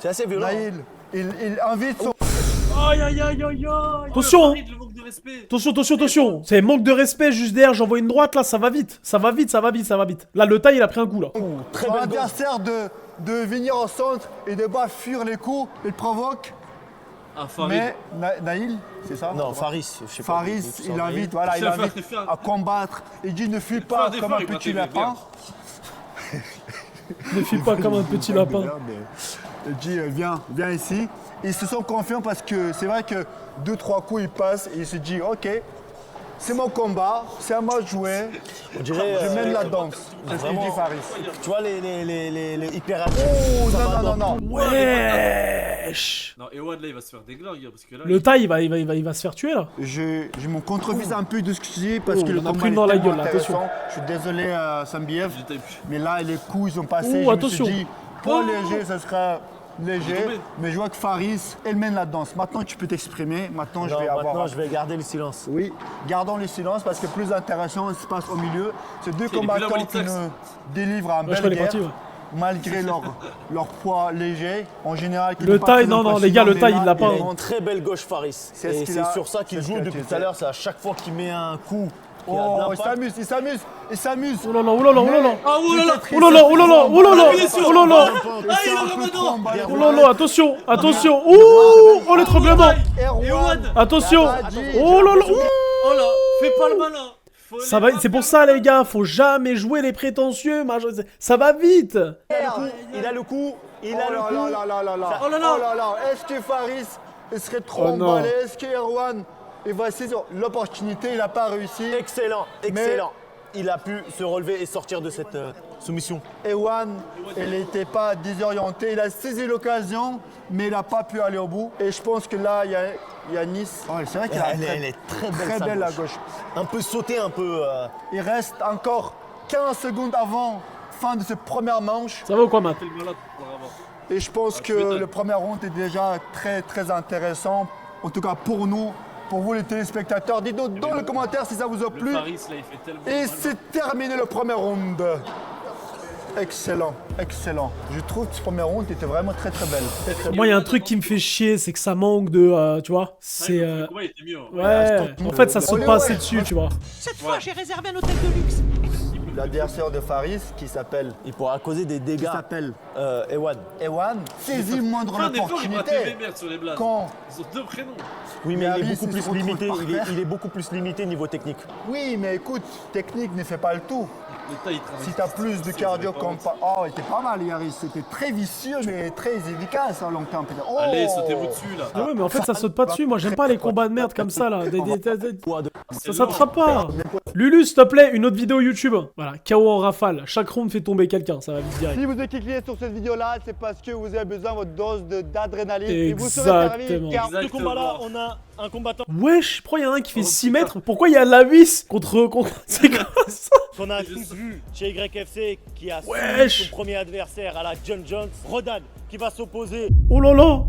E: C'est assez violent.
C: Naïl, il invite son.
B: Aïe aïe aïe aïe aïe.
A: Attention,
B: Farid, le manque de respect.
A: Attention, attention, attention. C'est manque de respect juste derrière. J'envoie une droite, là, ça va vite. Ça va vite, ça va vite, ça va vite. Là, le taille, il a pris un coup, là.
E: Très
C: Son
E: belle gauche.
C: adversaire de venir au centre et de pas fuir les coups, il provoque.
B: Ah, Farid.
C: Mais Naïl, c'est ça?
E: Non, Faris. Je sais pas.
C: Faris, il invite, voilà, il
B: Fais un-
C: invite
B: fais un-
C: à combattre. Il dit ne fuis
B: Fais
C: pas
B: un
C: comme un
B: effort, il
C: petit
B: va t'aider,
C: lapin.
A: Ne file pas comme un petit lapin.
C: Il dit viens ici. Ils se sont confiants parce que c'est vrai que 2-3 coups ils passent et il se dit ok, c'est mon combat, c'est à moi de jouer.
E: On dirait.
C: Je mène la danse. C'est ce qu'il
E: vraiment.
C: dit Faris.
E: Tu vois les hyper
C: Oh non, non.
A: Wesh.
B: Non, Ewan là il va se faire déglinguer parce que là.
A: Le taille, il va se faire tuer, là.
C: Je m'en contrevise un peu de ce que je dis parce
A: Oh,
C: que le
A: on a
C: combat
A: pris
C: est
A: dans la
C: tellement
A: gueule, là, attention.
C: intéressant. Je suis désolé Sambiev,
B: Je tape.
C: mais là les coups ils ont passé.
A: Oh,
C: je
A: attention.
C: me suis dit poids léger, ça sera léger.
B: tombé.
C: Mais je vois que Faris, elle mène la danse. Maintenant tu peux t'exprimer. Maintenant je vais avoir.
E: Maintenant, je vais garder le silence.
C: Oui, gardons le silence parce que plus intéressant se passe au milieu. C'est deux
B: C'est les
C: combattants
B: Bullet
C: qui
B: Tax.
C: nous délivrent un
A: Moi, je crois
C: bel
A: qu'il est
C: guerre,
A: parti, ouais.
C: malgré leur poids léger. En général, qui
A: Le
C: n'est pas
A: taille,
C: très
A: non, non,
C: impressionnant,
A: les gars, le
C: mais
A: taille,
C: là,
A: il l'a pas,
C: est
A: hein.
E: Il a une très belle gauche Faris.
C: C'est
E: Et
C: ce qu'il
E: c'est
C: a-
E: sur ça qu'il
C: c'est ce
E: joue
C: qu'il a
E: depuis
C: tué.
E: tout à l'heure. C'est à chaque fois qu'il met un coup. Qui a de
C: Oh, il
E: l'impact.
C: il s'amuse.
A: Oh là là, oh là là, oh là là.
B: Ah oulala.
A: Oh là là, oh là là, oh là là,
B: Appuyez sur-
A: oh là là.
B: Ah il est en ramadan.
A: Oh là là, attention, attention. Ouh, oh l'étranglement.
B: Ewan.
A: Attention. Oh là là. Ouh.
B: Oh là, fais pas le malin. Faut
A: Ça
B: les
A: va, c'est pour ça les gars, faut jamais jouer les prétentieux, ça va vite.
E: Il a le coup. Il a
C: Oh
E: le
C: là
E: coup.
C: là là là là là.
B: Oh là là.
C: Oh là là. Est-ce que Faris il serait trop
A: Oh non.
C: emballé? Est-ce que Erwan il va saisir l'opportunité? Il n'a pas réussi.
E: Excellent, excellent. Il a pu se relever et sortir de cette soumission.
C: Ewan, il n'était pas désorienté, il a saisi l'occasion, mais il n'a pas pu aller au bout. Et je pense que là, il y a Nice. Oh, c'est vrai qu'il a
E: Elle est très belle, sa
C: belle la
E: gauche.
C: gauche.
E: Un peu sauté, un peu.
C: Il reste encore 15 secondes avant fin de ce première manche.
A: Ça va ou quoi, Matt?
B: Fais le malin pour avoir.
C: Et je pense
B: tu m'étonnes.
C: que le premier round est déjà très très intéressant. En tout cas pour nous, pour vous les téléspectateurs. Dites-nous dans les commentaires si ça vous a
B: Le
C: plu.
B: Faris là il fait tellement.
C: Et
B: mal.
C: c'est terminé le premier round. Excellent, excellent. Je trouve que ce premier round était vraiment très très belle. Très, très
A: Moi, il y a un truc qui me fait chier, c'est que ça manque de, tu vois, c'est,
B: Le combat il était mieux. hein.
A: ouais. En fait, ça saute pas assez dessus, tu vois.
I: Cette fois, j'ai réservé un hôtel de luxe.
C: L'adversaire de Faris qui s'appelle
E: Il pourra causer des dégâts. Ewan.
C: Ewan. Saisis moindre
B: Fais un effort, il va
C: opportunité.
B: merde sur les blagues.
C: Quand
B: Ils ont deux prénoms.
E: Oui, mais il
C: Harris,
E: est beaucoup
C: il se
E: plus
C: retrouve
E: limité.
C: par terre.
E: Il est beaucoup plus limité niveau technique.
C: oui, mais écoute, technique ne fait pas le tout.
B: Le taille il travaille.
C: Si tu as plus de cardio comme pas. Oh, il était pas mal, Yaris. C'était très vicieux, mais très efficace en long terme. Oh
B: Allez, sautez-vous dessus là.
A: Ah ouais, mais en fait, ça saute pas dessus. Moi, j'aime pas les combats de merde comme ça, là. Ça s'attrape pas. Lulu, s'il te plaît, une autre vidéo YouTube. Voilà, KO en rafale. Chaque round fait tomber quelqu'un, ça va vite direct.
C: Si vous êtes cliqué sur cette vidéo-là, c'est parce que vous avez besoin de votre dose d'adrénaline. Et vous serez servi
A: Exactement.
C: car
B: Exactement.
E: Ce combat-là, on a un combattant
A: Wesh, pourquoi il y en a un qui fait
B: Oh,
A: 6
B: putain.
A: mètres? Pourquoi il y a la vis contre... C'est quoi ça?
E: qu'on a tous vu chez YFC qui a
A: Wesh.
E: soumis son premier adversaire à la John Jones. Rodan qui va s'opposer.
A: Oh là là.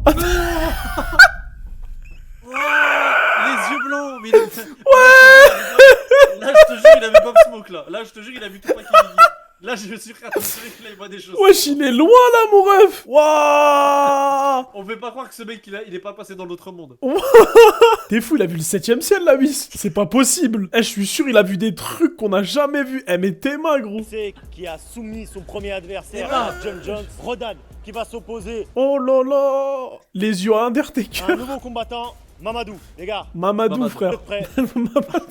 B: Les yeux blancs, mais il a... Là, je te jure, il avait pas de smoke là. Là, je te jure, il a vu tout pas qu'il Là, je suis rassuré que là, il voit des choses.
A: Wesh, il est loin là, mon ref. Waouh.
B: On peut pas croire que ce mec, il est pas passé dans l'autre monde.
A: T'es fou, il a vu le 7ème ciel, la vis. C'est pas possible. Eh, je suis sûr, il a vu des trucs qu'on a jamais vus. Eh, mais tes mains, gros.
E: Qui a soumis son premier adversaire
B: Ah.
E: à la John Jones. Rodan qui va s'opposer
A: Oh là là. Les yeux à
E: à un
A: Undertaker.
E: nouveau combattant. Mamadou, les gars.
A: Mamadou,
B: Mamadou.
A: frère.
E: Vous êtes prêts?
A: Mamadou.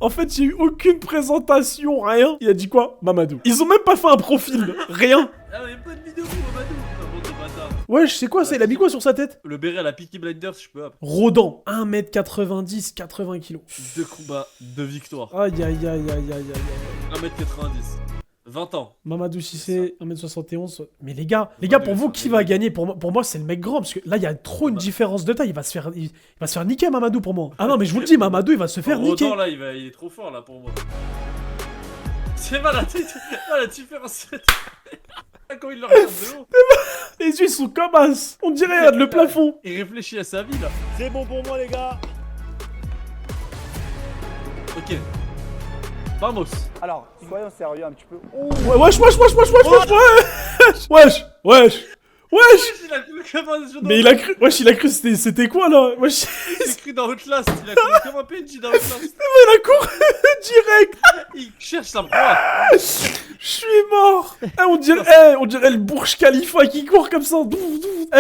A: En fait, j'ai eu aucune présentation, rien. Il a dit quoi? Mamadou. Ils ont même pas fait un profil, rien.
B: Ah, y'a pas de vidéo pour Mamadou. Ah, bon, de bâtard.
A: Ouais, je sais quoi, ça, il a mis quoi sur sa tête?
B: Le béret à la Peaky Blinders, je peux.
A: Rodan, 1m90, 80 kg.
B: 2 combats, 2 victoires.
A: Aïe aïe aïe aïe aïe aïe.
B: 1m90. 20 ans.
A: Mamadou Cissé, 1m71. Mais les gars, pour vous, qui va gagner? Pour moi, c'est le mec grand, parce que là, il y a trop une différence de taille. Il va se faire niquer, Mamadou, pour moi. Ah non, mais je vous le dis, Mamadou, il va se faire niquer.
B: Rodan, là, il est trop fort, là, pour moi. C'est mal la différence. Quand il le regarde de haut.
A: Les yeux, ils sont comme as. On dirait, regarde le plafond.
B: Il réfléchit à sa vie, là.
E: C'est bon pour moi, les gars.
B: Ok. Vamos.
C: Alors, soyons sérieux un petit peu.
A: Ouais, wesh.
B: Il a cru comme un jeu
A: Mais il a cru, c'était quoi, là? Wesh.
B: Il a cru dans Outlast. Il a cru comme un PNJ dans Outlast.
A: Il a couru direct.
B: Il cherche sa proie.
A: Je suis mort. On dirait le Burj Khalifa qui court comme ça.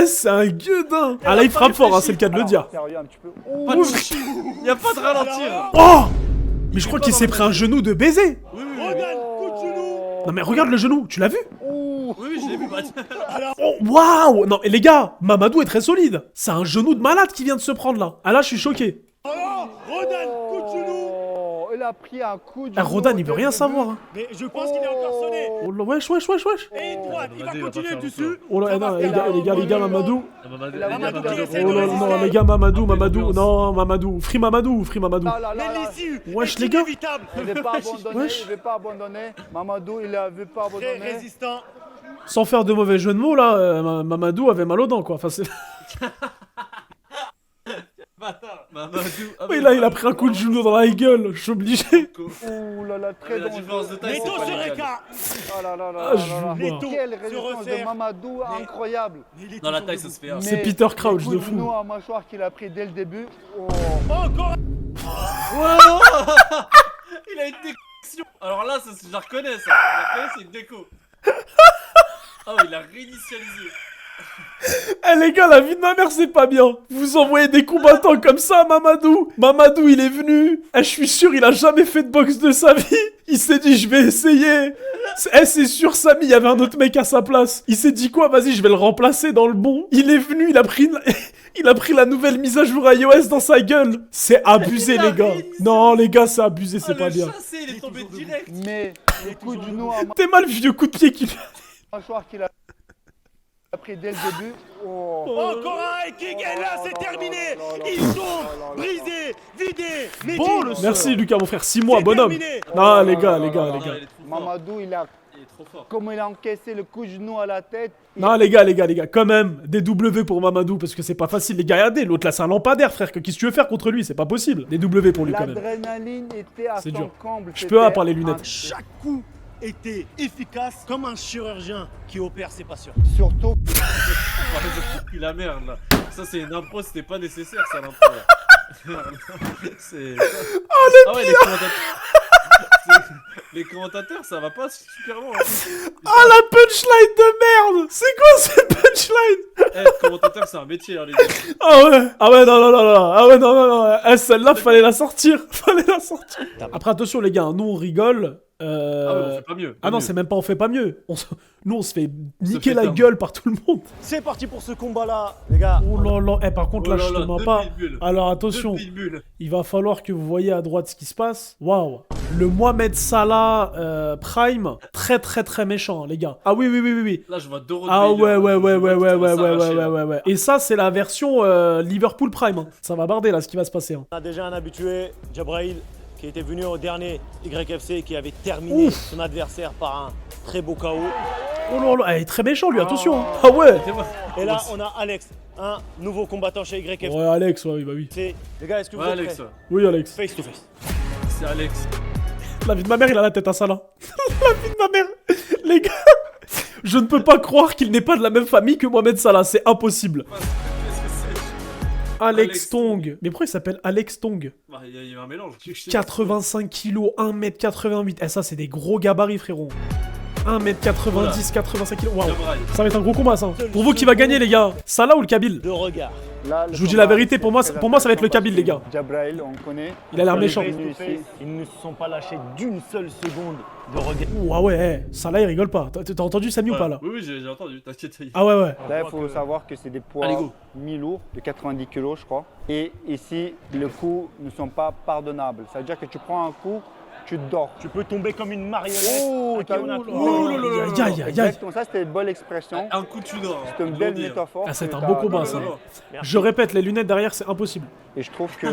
A: C'est un gueudin. Ah là, il frappe fort, hein, c'est le cas de le dire.
C: Sérieux un petit peu.
B: Pas de chichi. Y a pas de ralentir.
A: Oh! Mais je crois qu'il s'est pris un genou de baiser.
B: Oui.
A: Non mais regarde le genou, tu l'as vu?
B: Oui, je l'ai vu.
A: Oh, waouh! Non, et les gars, Mamadou est très solide. C'est un genou de malade qui vient de se prendre là. Ah là, je suis choqué.
C: Il a pris un coup de
A: Ah, Rodan, il veut rien savoir. Hein.
E: Mais je pense qu'il est encore sonné.
A: Oh là, wesh.
E: Et une droite, il va continuer dessus.
A: Oh là, non, les gars, Mamadou.
E: Oh
A: là, non, les gars, Mamadou. Non, Mamadou. Free Mamadou.
E: Mais l'issue
A: Wesh,
E: est
A: les gars.
E: inévitable.
C: Il veut pas abandonner,
A: Wesh.
C: il veut pas abandonner. Mamadou, il veut pas
E: Très
C: abandonner.
E: résistant.
A: Sans faire de mauvais jeu de mots, là, Mamadou avait mal aux dents, quoi. Enfin, c'est...
B: Mamadou.
A: Oui, là, il a pris un coup de genou dans la gueule. Je suis obligé.
C: Ouh là là, très
B: La
C: dangereux.
B: différence de taille,
E: Les
B: c'est
E: taux
B: pas
E: se
B: légal.
E: récartent.
C: Oh là là là
A: Ah,
C: là
A: je
C: là.
A: vois.
E: Les taux
C: Quelle
E: se
C: résistance de
E: resserrent.
C: Mamadou, incroyable.
B: Dans la taille, ça se fait. Hein.
A: C'est Peter Crouch
C: le coup
A: de
C: de
A: fou.
C: genou à mâchoire qu'il a pris dès le début. Oh.
E: Encore
B: Il a une déconnexion. Alors là, je la reconnais ça. Je la reconnais, c'est une déco. Oh, il a réinitialisé.
A: Eh les gars, la vie de ma mère, c'est pas bien. Vous envoyez des combattants comme ça à Mamadou. Mamadou, il est venu. Je suis sûr, il a jamais fait de boxe de sa vie. Il s'est dit, je vais essayer. C'est sûr, Samy, il y avait un autre mec à sa place. Il s'est dit quoi? Vas-y, je vais le remplacer dans le bon. Il est venu, il a pris la nouvelle mise à jour iOS dans sa gueule. C'est abusé, les gars. Non, les gars, c'est abusé, c'est pas bien.
B: Chassé, il est tombé direct.
C: Mais le coup de genou à
A: T'es mal, vieux coup de pied qu'il a.
C: mâchoire qu'il a pris dès le début. Oh.
E: Encore un King et là c'est terminé. Ils sont brisés, vidés. Mais
A: Bon,
E: qui-
A: merci Lucas, mon frère. 6 mois,
E: C'est
A: bonhomme.
E: terminé.
A: Non, les gars.
B: Non, il est trop fort.
C: Mamadou, il a
B: Il est trop fort.
C: comme il a encaissé le coup de genou à la tête.
A: Non, les gars, quand même, des W pour Mamadou, parce que c'est pas facile, les gars, regardez, l'autre là, c'est un lampadaire, frère, qu'est-ce que tu veux faire contre lui, c'est pas possible. Des W pour lui, quand même.
C: L'adrénaline était à
A: C'est
C: son
A: dur.
C: comble.
A: Je peux pas par les lunettes.
E: Chaque coup était efficace comme un chirurgien qui opère ses patients.
C: Surtout,
B: Oh, ils ont pris la merde là. Ça, c'est une impro, c'était pas nécessaire, ça, l'impro. C'est. Oh, les ouais, les commentateurs, ça va pas super loin.
A: Ah, la punchline de merde. C'est quoi cette punchline?
B: Eh, commentateur, c'est un métier, hein, les gars.
A: Ah ouais, non. Eh, celle-là, fallait la sortir. Après, attention, les gars, nous, on rigole.
B: Ah ouais, on fait pas mieux.
A: Ah non, c'est même pas on fait pas mieux. Nous, on se fait niquer
B: fait
A: la
B: teindre.
A: gueule par tout le monde.
E: C'est parti pour ce combat-là, les gars.
A: Oh là là. Eh, par contre, là, je te mens pas. Alors, attention.
B: Deux pitbulls.
A: Il va falloir que vous voyez à droite ce qui se passe. Waouh. Le Mohamed Salah Prime, très méchant, hein, les gars. Ah oui.
B: Là, je vois Doro.
A: Ah ouais. Et ça, c'est la version Liverpool Prime. Hein. Ça va barder là, ce qui va se passer. Hein.
E: On a déjà un habitué, Jabrail, qui était venu au dernier YFC et qui avait terminé son adversaire par un très beau KO.
A: Oh là, il est très méchant lui, attention. Hein. Ah ouais.
E: Et là, on a Alex, un nouveau combattant chez YFC.
A: Ouais, Alex, ouais, bah oui.
E: Les gars, est-ce que vous
B: Ouais,
E: êtes
B: Alex,
E: prêts?
B: ouais.
A: Oui, Alex.
E: Face to face.
B: C'est Alex.
A: La vie de ma mère, il a la tête à Salah. La vie de ma mère. Les gars, je ne peux pas croire qu'il n'est pas de la même famille que Mohamed Salah, c'est impossible.
B: Qu'est-ce que c'est?
A: Alex Tong. Mais pourquoi il s'appelle Alex Tong?
B: Bah, il y a un mélange.
A: 85 kilos, 1m88. Eh, ça, c'est des gros gabarits, frérot. 1m90, 85 kg. Waouh.
B: Jabrail.
A: Ça va être un gros combat, ça. Pour vous, qui va gagner, les gars? Salah ou le Kabyle?
E: De regard.
C: Là,
A: Je vous dis la vérité, pour moi, ça va être le Kabyle, les gars.
C: Jabrail, on connaît.
A: Il a l'air méchant.
E: Ils ne se sont pas lâchés d'une seule seconde de regard.
A: Ouh, ah ouais, Salah, il rigole pas. T'as entendu Samy ou pas, là?
B: Oui, oui, j'ai entendu, t'inquiète.
A: Ah ouais, ouais.
C: Là, il faut savoir que c'est des poids
B: Allez, go.
C: mi-lourds, de 90 kg, je crois. Et ici, les coups ne sont pas pardonnables. Ça veut dire que tu prends un coup, tu dors.
E: Tu peux tomber comme une marionnette.
C: Oh,
E: à qui on a trop-
A: Aïe, aïe, aïe, aïe.
C: Exactement, ça c'était une bonne expression.
B: Un coup tu dors.
C: C'est une belle métaphore.
A: Ah, c'est
C: que
A: un
C: t'as-
A: beau combat, ça. Je répète, les lunettes derrière, c'est impossible.
C: Et je trouve que,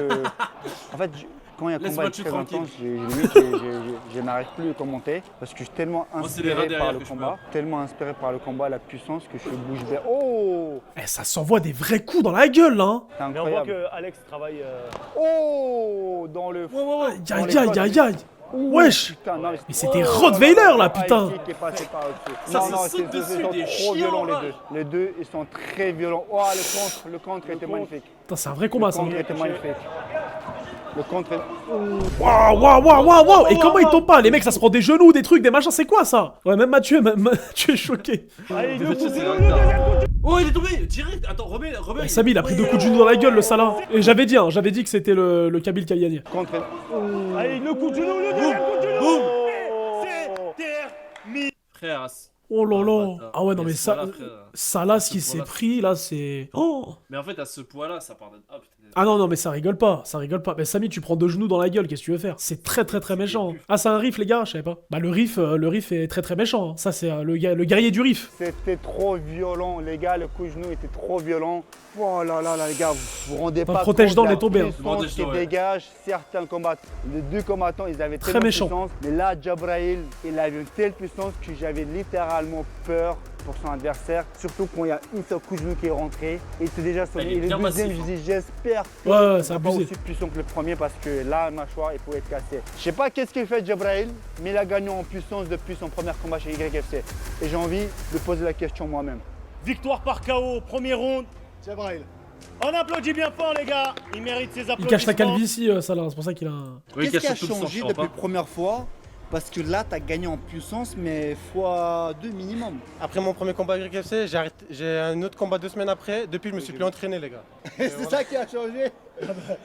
C: en fait, quand il y a un
B: Laisse-moi
C: combat
B: tuer
C: très
B: tranquille.
C: intense, je n'arrive plus à commenter parce que je suis tellement
B: Moi, c'est les rats
C: inspiré
B: derrière
C: par le
B: que je
C: combat, tellement inspiré par le combat, la puissance que je bouge bien. Oh,
A: Eh, ça s'envoie des vrais coups dans la gueule, là. Hein.
C: c'est
E: Mais on voit
C: incroyable.
E: que Alex travaille.
C: Oh, dans le.
A: Aïe, aïe, aïe, aïe. Wesh.
C: Putain, non,
A: Mais c'était Rottweiler, là, putain.
C: Qui est passé par au-dessus.
B: Ça,
C: Non,
B: c'est
C: non,
B: saute dessus,
C: ils sont
B: des
C: trop
B: chiens,
C: violents
B: là.
C: les deux. Les deux, ils sont très violents. Oh, le contre était magnifique.
A: Putain, c'est un vrai combat,
C: Le
A: ça.
C: contre était magnifique. Le contre est...
A: Waouh, waouh, waouh, waouh, waouh. Et comment ils tombent pas? Les mecs, ça se prend des genoux, des trucs, des machins, c'est quoi, ça? Ouais, même Mathieu, tu es choqué.
E: Allez,
B: Le
E: le
B: Mathieu,
E: coup,
B: c'est
E: le
B: un
E: deuxième
B: gars.
E: coup.
B: Oh, il est tombé direct. Attends, remets.
A: Ouais, Samy, il a pris 2 coups de genou dans la gueule, le Salah. Et j'avais dit que c'était le Kabyle qui a gagné.
C: Contre est...
E: Allez, le coup de genou, le deuxième coup de genou.
B: Boum.
E: C'est terminé.
B: Frère.
A: Oh là là.
B: bâtard.
A: Ah ouais, non, mais
B: Et
A: ça.
B: voilà, frère.
A: Salah, ce
B: Ce
A: qu'il s'est
B: poids-là.
A: pris, là, c'est. Oh.
B: Mais en fait, à ce poids-là, ça pardonne. Ah putain.
A: Ah non, non, mais ça rigole pas, ça rigole pas. Mais Samy, tu prends 2 genoux dans la gueule, qu'est-ce que tu veux faire? C'est très très très méchant. Hein. Ah, c'est un riff, les gars, je savais pas. Bah, le riff est très très méchant. Hein. Ça, c'est le guerrier du riff.
C: C'était trop violent, les gars, le coup de genou était trop violent. Oh là là là, les gars, vous vous rendez
A: Enfin,
C: pas
A: protège
C: compte
A: dans
C: de la
A: les tombées, hein.
C: puissance
B: Protège
C: qui
B: dans, ouais.
C: dégage certains combattants. Les deux combattants, ils avaient
A: Très
C: tellement de
A: méchant.
C: puissance. Mais là, Jabrail, il avait une telle puissance que j'avais littéralement peur pour son adversaire. Surtout quand il y a une seule coup de genou qui est rentré. Il était déjà sonné.
B: Il est
C: Et le
B: bien
C: deuxième,
B: massif,
C: je dis, j'espère que
A: Ouais, ouais,
C: il
A: c'est
C: sera pas
A: abusé.
C: aussi puissant que le premier parce que là, la mâchoire, il pouvait être cassé. Je sais pas qu'est-ce qu'il fait Jabrail, mais il a gagné en puissance depuis son premier combat chez YFC. Et j'ai envie de poser la question moi-même.
E: Victoire par KO, premier round.
D: Jabrail.
E: On applaudit bien fort, les gars. Il mérite ses applaudissements.
A: Il cache la calvitie, Salah, c'est pour ça qu'il a un.
B: Oui,
C: Qu'est-ce qui a
B: cache tout le sang,
C: changé
B: je
C: depuis
B: crois
C: la première fois? Parce que là, tu as gagné en puissance, mais x2 minimum.
G: Après mon premier combat avec FC, j'ai un autre combat 2 semaines après. Depuis, je me suis plus entraîné, les gars.
C: C'est ça qui a changé.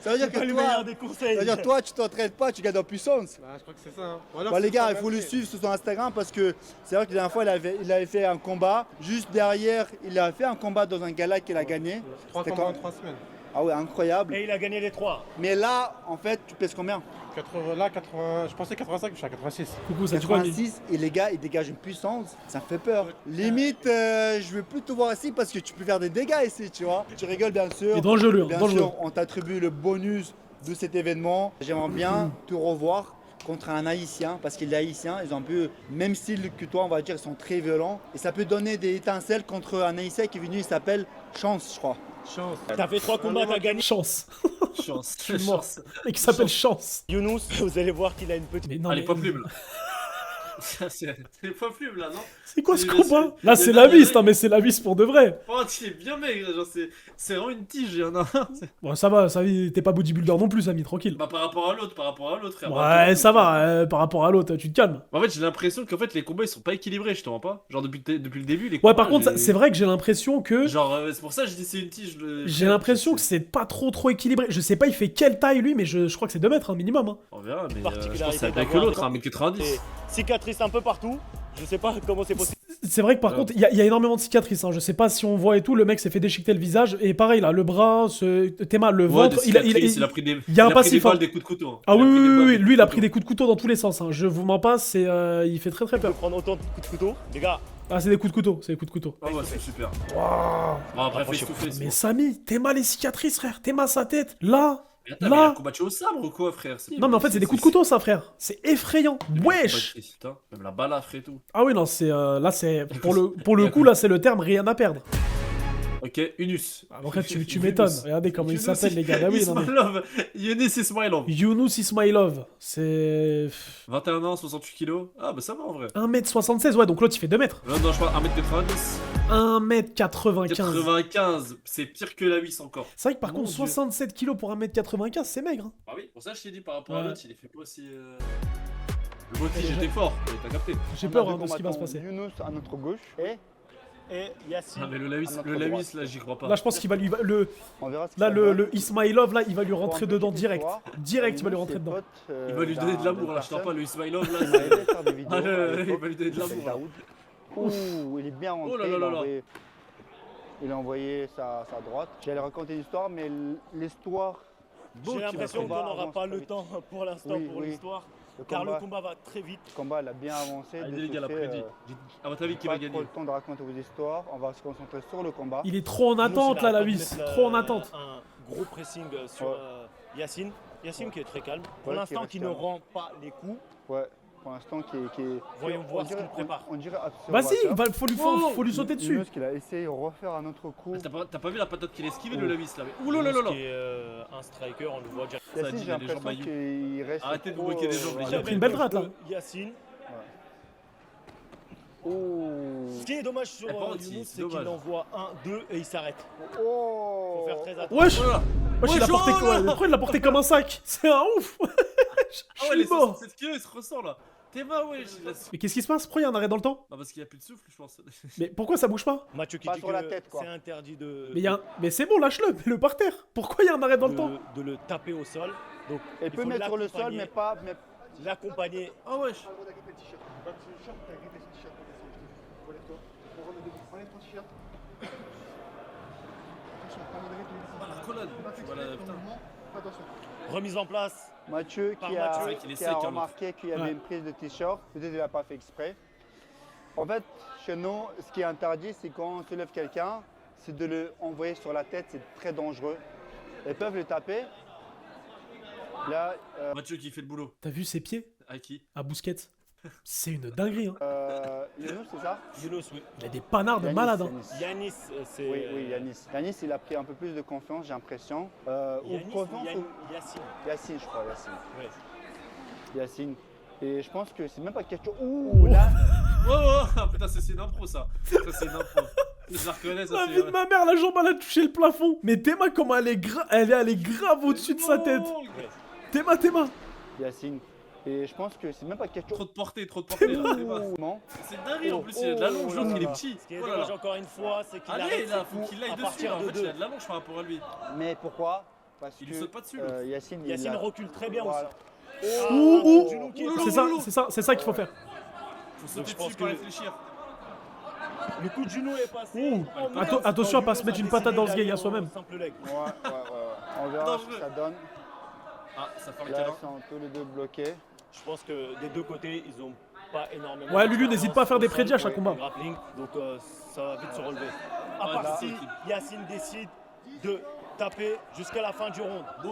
C: Ça veut dire que
E: Le
C: toi,
E: meilleur des conseils.
C: ça veut dire toi, tu t'entraînes pas, tu gagnes en puissance.
G: Bah, je crois que c'est ça. Hein. Ou alors,
C: Bah,
G: c'est
C: les gars,
G: pas
C: il faut le
G: mal fait.
C: suivre sur son Instagram parce que c'est vrai que la dernière fois, il avait fait un combat. Juste derrière, il a fait un combat dans un gala qu'il a gagné.
G: 3
C: C'était
G: combats en
C: quand-
G: 3 semaines.
C: Ah ouais, incroyable.
E: Et il a gagné les 3.
C: Mais là, en fait, tu pèses combien?
G: 80, là, 80, je pensais 85, mais je suis à 86.
A: Coucou, ça dit quoi, lui?
C: 86 et les gars ils dégagent une puissance, ça me fait peur. Limite, je veux plus te voir ici parce que tu peux faire des dégâts ici, tu vois. Tu rigoles bien sûr.
A: Et dangereux, lui, hein,
C: Bien
A: dangereux.
C: sûr, on t'attribue le bonus de cet événement. J'aimerais bien te revoir contre un haïtien parce que les haïtiens, ils ont un peu même style que toi, on va dire, ils sont très violents et ça peut donner des étincelles contre un haïtien qui est venu, il s'appelle Chance, je crois.
G: Chance.
E: T'as fait 3 combats, t'as gagné.
A: Chance.
B: Chance.
A: Je suis mort. Et qui s'appelle Chance.
E: Younous, vous allez voir qu'il a une petite.
A: Mais non,
B: Ah,
A: mais-
B: les poids plumes là. C'est les poids plumes là, non?
A: C'est quoi ce
B: Il-
A: combat?
B: il-
A: Là,
B: il-
A: c'est
B: il-
A: la
B: il-
A: vis, hein, mais c'est la vis pour de vrai.
B: Oh, il est bien maigre, genre c'est vraiment une tige. Non,
A: Bon, ça va, t'es pas bodybuilder non plus, Samy, tranquille.
B: bah par rapport à l'autre, frère.
A: Ouais, ça va, par rapport à l'autre, tu te calmes.
B: En fait, j'ai l'impression qu'en fait les combats ils sont pas équilibrés, je te mens pas. Genre depuis le début, les
A: Ouais,
B: combats.
A: par contre,
B: j'ai-
A: c'est vrai que j'ai l'impression que.
B: Genre, c'est pour ça que je dis c'est une tige.
A: J'ai l'impression que c'est pas trop équilibré. Je sais pas, il fait quelle taille lui, mais je crois que c'est 2 mètres, hein, minimum. Hein.
B: On verra, mais je
E: Particularité
B: pense que c'est avec
E: d'avoir
B: l'autre,
E: des-
B: 1m90.
E: Et cicatrices un peu partout. Je sais pas comment c'est possible.
A: C'est vrai que par
B: Ouais.
A: contre, il y a énormément de cicatrices. Hein. Je sais pas si on voit et tout, le mec s'est fait déchiqueter le visage. Et pareil, là, le bras, Théma, le
B: Ouais,
A: ventre.
B: des cicatrices, il a pris des.
A: il y a un
B: pris
A: passif,
B: des balles,
A: hein.
B: des coups de couteau. Hein.
A: Ah
B: Il a
A: oui,
B: pris des
A: oui,
B: balles,
A: oui,
B: des
A: lui, il a
B: coups
A: pris des coups de couteau dans tous les sens. Hein. Je vous mens pas, il fait très
E: Je peux
A: peur.
E: prendre autant de coups de couteau. Les gars,
A: Ah, c'est des coups de couteau, c'est des coups de couteau.
B: Ah ouais, c'est super.
A: Waouh.
B: Bon, après, face to face.
A: Mais
B: bon.
A: Samy, Théma les cicatrices, frère. Théma sa tête. Là.
B: Mais attends,
A: là.
B: mais il a combattu au sabre ou quoi, frère?
A: Non, mais en fait, c'est des coups de couteau, ça, frère. C'est effrayant. Wesh.
B: Putain, même la balafre et tout.
A: Ah oui, non, c'est là, c'est pour le coup, là, c'est le terme rien à perdre.
B: Ok, Unus.
A: Ah, en fait, tu m'étonnes. Regardez comment il s'appelle, les gars. Ah oui, non, mais...
B: Ismailov. Younis Ismailov.
A: Younous Ismailov, c'est
B: 21 ans, 68 kilos. Ah, bah ça va en vrai.
A: 1m76, ouais, donc l'autre il fait 2 mètres.
B: Non, je crois 1m90.
A: 1m95.
B: 95, c'est pire que la 8 encore.
A: C'est vrai que par
B: Mon
A: contre,
B: Dieu.
A: 67 kilos pour 1m95, c'est maigre. Hein.
B: Ah oui, pour ça je t'ai dit par rapport à
A: Ouais.
B: l'autre, il est fait pas aussi. Le voltige était fort, t'as capté.
A: J'ai
C: On a
A: peur
C: deux
A: hein, de ce qui va se
C: combattants,
A: passer.
C: Younous à notre gauche et Yassine.
B: Ah mais le
C: à notre
B: Lewis
C: droite.
B: là j'y crois pas.
A: Là, je pense qu'il va lui.
C: On verra ce que
A: Là,
C: ça donne.
A: le Ismailov, là, il va lui
C: Pour
A: rentrer
C: un
A: dedans
C: petit
A: direct.
C: espoir,
A: Direct, il va lui
C: Younous,
A: rentrer
C: c'est
A: dedans.
C: pote,
B: Il va lui donner de l'amour
C: d'une
B: là, je t'en pas, le Ismailov là.
C: Il m'a aidé à faire des vidéos.
B: Ah,
C: à l'époque,
B: il va lui donner de
C: avec
B: l'amour. là.
C: Daoud. Ouh, il est bien rentré.
B: Oh là là là là.
C: Il a envoyé sa droite. J'allais raconter une histoire, mais l'histoire.
J: J'ai l'impression qu'on
C: combat
J: n'aura
C: avance
J: pas
C: très
J: le
C: vite.
J: temps pour l'instant
C: Oui,
J: pour
C: oui.
J: l'histoire, car le combat va très vite.
C: Le combat, il a bien avancé.
B: Allez
C: de
B: les
C: ce
B: gars, l'a
C: fait,
B: prédit. À votre avis, qui
C: pas
B: va
C: trop
B: gagner?
C: le temps de raconter vos histoires. On va se concentrer sur le combat.
A: Il est trop en attente, là, la vis. Trop en attente.
J: Un gros pressing sur Yacine. Yacine qui est très calme. Pour
C: Ouais,
J: l'instant,
C: qui
J: qui ne
C: reste
J: rend pas les coups.
C: Ouais, pour l'instant, qui est.
J: Voyons voir ce qu'il prépare.
C: On dirait
A: Vas-y,
C: observateur.
A: faut lui sauter dessus.
C: Younous qu'il a essayé de refaire un autre coup.
B: T'as pas vu la patate qu'il a esquivé le Lewis là? Ouh là là là là.
J: Qui est un striker, on le voit direct.
B: Ça
C: Yacine,
B: dit,
C: j'ai
B: il a les jambes
C: l'impression
B: maillots.
C: qu'il reste.
B: Arrêtez de vous
C: trop,
B: moquer des jambes, les
C: à
B: gars.
A: Il a pris une belle droite, là.
J: Yacine.
C: Oh.
J: Ce qui est dommage sur
B: Eh, par contre,
J: Younous,
B: c'est
J: c'est qu'il
B: dommage.
J: envoie 1, 2 et il s'arrête.
C: Oh.
J: Faut faire très attention.
A: Wesh!
B: Oh là là.
A: Wesh, il a
B: Wesh,
A: porté
B: oh
A: quoi?
B: là là.
A: Pourquoi il l'a porté comme un sac? C'est un ouf!
B: Ah ouais,
A: Je
B: les
A: suis mort!
B: 67 kilos ils se ressentent là. T'es bas, ouais.
A: Mais qu'est-ce qui se passe? Pourquoi il y a un arrêt dans le temps?
B: Bah parce qu'il y a plus de souffle, je pense.
A: Mais pourquoi ça bouge pas?
J: Mathieu qui
C: Pas
J: dit
C: sur la
J: que
C: tête, quoi.
J: c'est interdit de,
A: Mais c'est bon, lâche-le, mets-le par terre. Pourquoi il y a un arrêt dans le temps?
J: de le taper au sol. Donc
C: Il
J: il
C: peut
J: faut
C: mettre sur le sol,
J: l'accompagner.
C: mais pas. Mais...
J: L'accompagner.
B: Ah wesh. Ah la colonne. Voilà, putain.
J: Remise en place.
C: Mathieu
J: Par
C: qui
J: Mathieu.
C: a,
B: C'est vrai qu'il est
C: qui
B: sec,
C: a
B: hein,
C: remarqué qu'il y avait
A: Ouais.
C: une prise de t-shirt. Peut-être qu'il n'a pas fait exprès. En fait, chez nous, ce qui est interdit, c'est quand on se lève quelqu'un, c'est de le envoyer sur la tête, c'est très dangereux. Ils peuvent le taper. Là,
B: Mathieu qui fait le boulot.
A: T'as vu ses pieds?
B: À qui?
A: À Bousquet. C'est une dinguerie, hein.
C: Younous, c'est ça?
J: Younous, oui.
A: Il a des panards de
C: Yanis,
A: malade, hein.
J: Yanis, c'est.
C: Oui, Yanis. Yanis, il a pris un peu plus de confiance, j'ai l'impression.
J: Yanis
C: Ou confiance
J: ou
C: ou...
J: Yacine.
C: Yacine, je crois, Yacine.
J: Ouais.
C: Yacine. Et je pense que c'est même pas question. Ouh, là.
B: Oh, oh, oh, putain, c'est une impro ça. Ça c'est une impro. Je la reconnais, ça
A: La
B: c'est.
A: vie de ma mère, la jambe, elle a touché le plafond. Mais Théma, comment elle est allée grave au-dessus de sa tête. Théma.
C: Yacine. Et je pense que c'est même pas question.
B: Trop de portée là. C'est pas-
C: Non.
B: C'est dingue en plus, il a de l'allonge, l'autre il est petit.
J: Ce qui est
B: Oh là
J: dommage
B: là.
J: encore une fois, c'est qu'il
B: Allez
J: arrête
B: là,
J: ses
B: faut
J: coups
B: qu'il aille
J: à
B: dessus.
J: partir
B: En
J: de
B: fait, il a
J: 2.
B: de l'allonge par rapport à lui.
C: Mais pourquoi? Parce
B: Il
C: que
B: lui saute pas dessus.
C: Yacine,
J: Yacine
C: il a...
J: recule très bien
C: Voilà.
J: aussi.
A: Ouh,
J: Juno qui est
B: ouh,
J: pas-
A: c'est ça qu'il faut faire.
B: Faut
J: Donc,
B: sauter
J: je pense
B: dessus pour
J: que-
B: réfléchir.
J: Le coup de Juno est passé.
A: Ouh.
J: Oh, merde,
A: Attention à pas se
J: Juno
A: mettre
J: a
A: une patate
J: décidé
A: dans ce
J: d'aller
A: gars à
J: au
A: soi-même.
J: simple leg.
C: Ouais. On verra ce que ça donne.
B: Ah, ça fait un
C: Là,
B: câlin.
C: ils sont tous les deux bloqués.
J: Je pense que des deux côtés, ils ont pas énormément.
A: Ouais, Lulu, n'hésite pas à faire des prédits à chaque combat.
J: Grappling, donc ça va vite se relever. À
B: Ouais,
J: part
B: là,
J: si
B: c'est
J: Yacine décide de taper jusqu'à la fin du round.
B: Beau.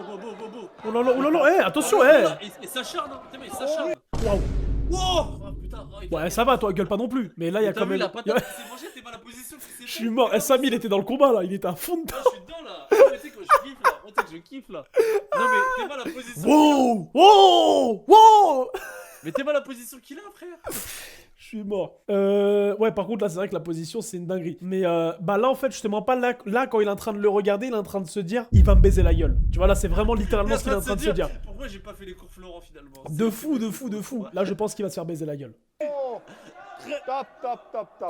A: Oh là là, attention,
B: Et s'acharne, hein. T'es, mais il s'acharne.
A: Waouh.
B: Wow. Oh putain. Oh, il
A: Ouais, ça va, toi, gueule pas non plus. Mais là, il y a
B: T'as
A: quand
B: vu
A: même.
B: la patate qui s'est mangée, t'es pas la position qui s'est
A: Je suis mort. Samy, il était dans le combat là, il était à fond dedans.
B: Je suis dedans là. Non, mais tu sais que je kiffe là. Tu sais que je kiffe là. Non mais t'es pas la position.
A: Wow.
B: Mais t'es pas la position qu'il a, frère.
A: Je suis mort. Ouais, par contre, là, c'est vrai que la position, c'est une dinguerie. Mais bah là, en fait, je te mens pas. Là, quand il est en train de le regarder, il est en train de se dire, il va me baiser la gueule. Tu vois, là, c'est vraiment littéralement ce qu'il est en train de se dire.
B: Pourquoi j'ai pas fait les cours Florent finalement?
A: De fou. Là, je pense qu'il va se faire baiser la gueule.
C: Oh. Top.
A: Quoi?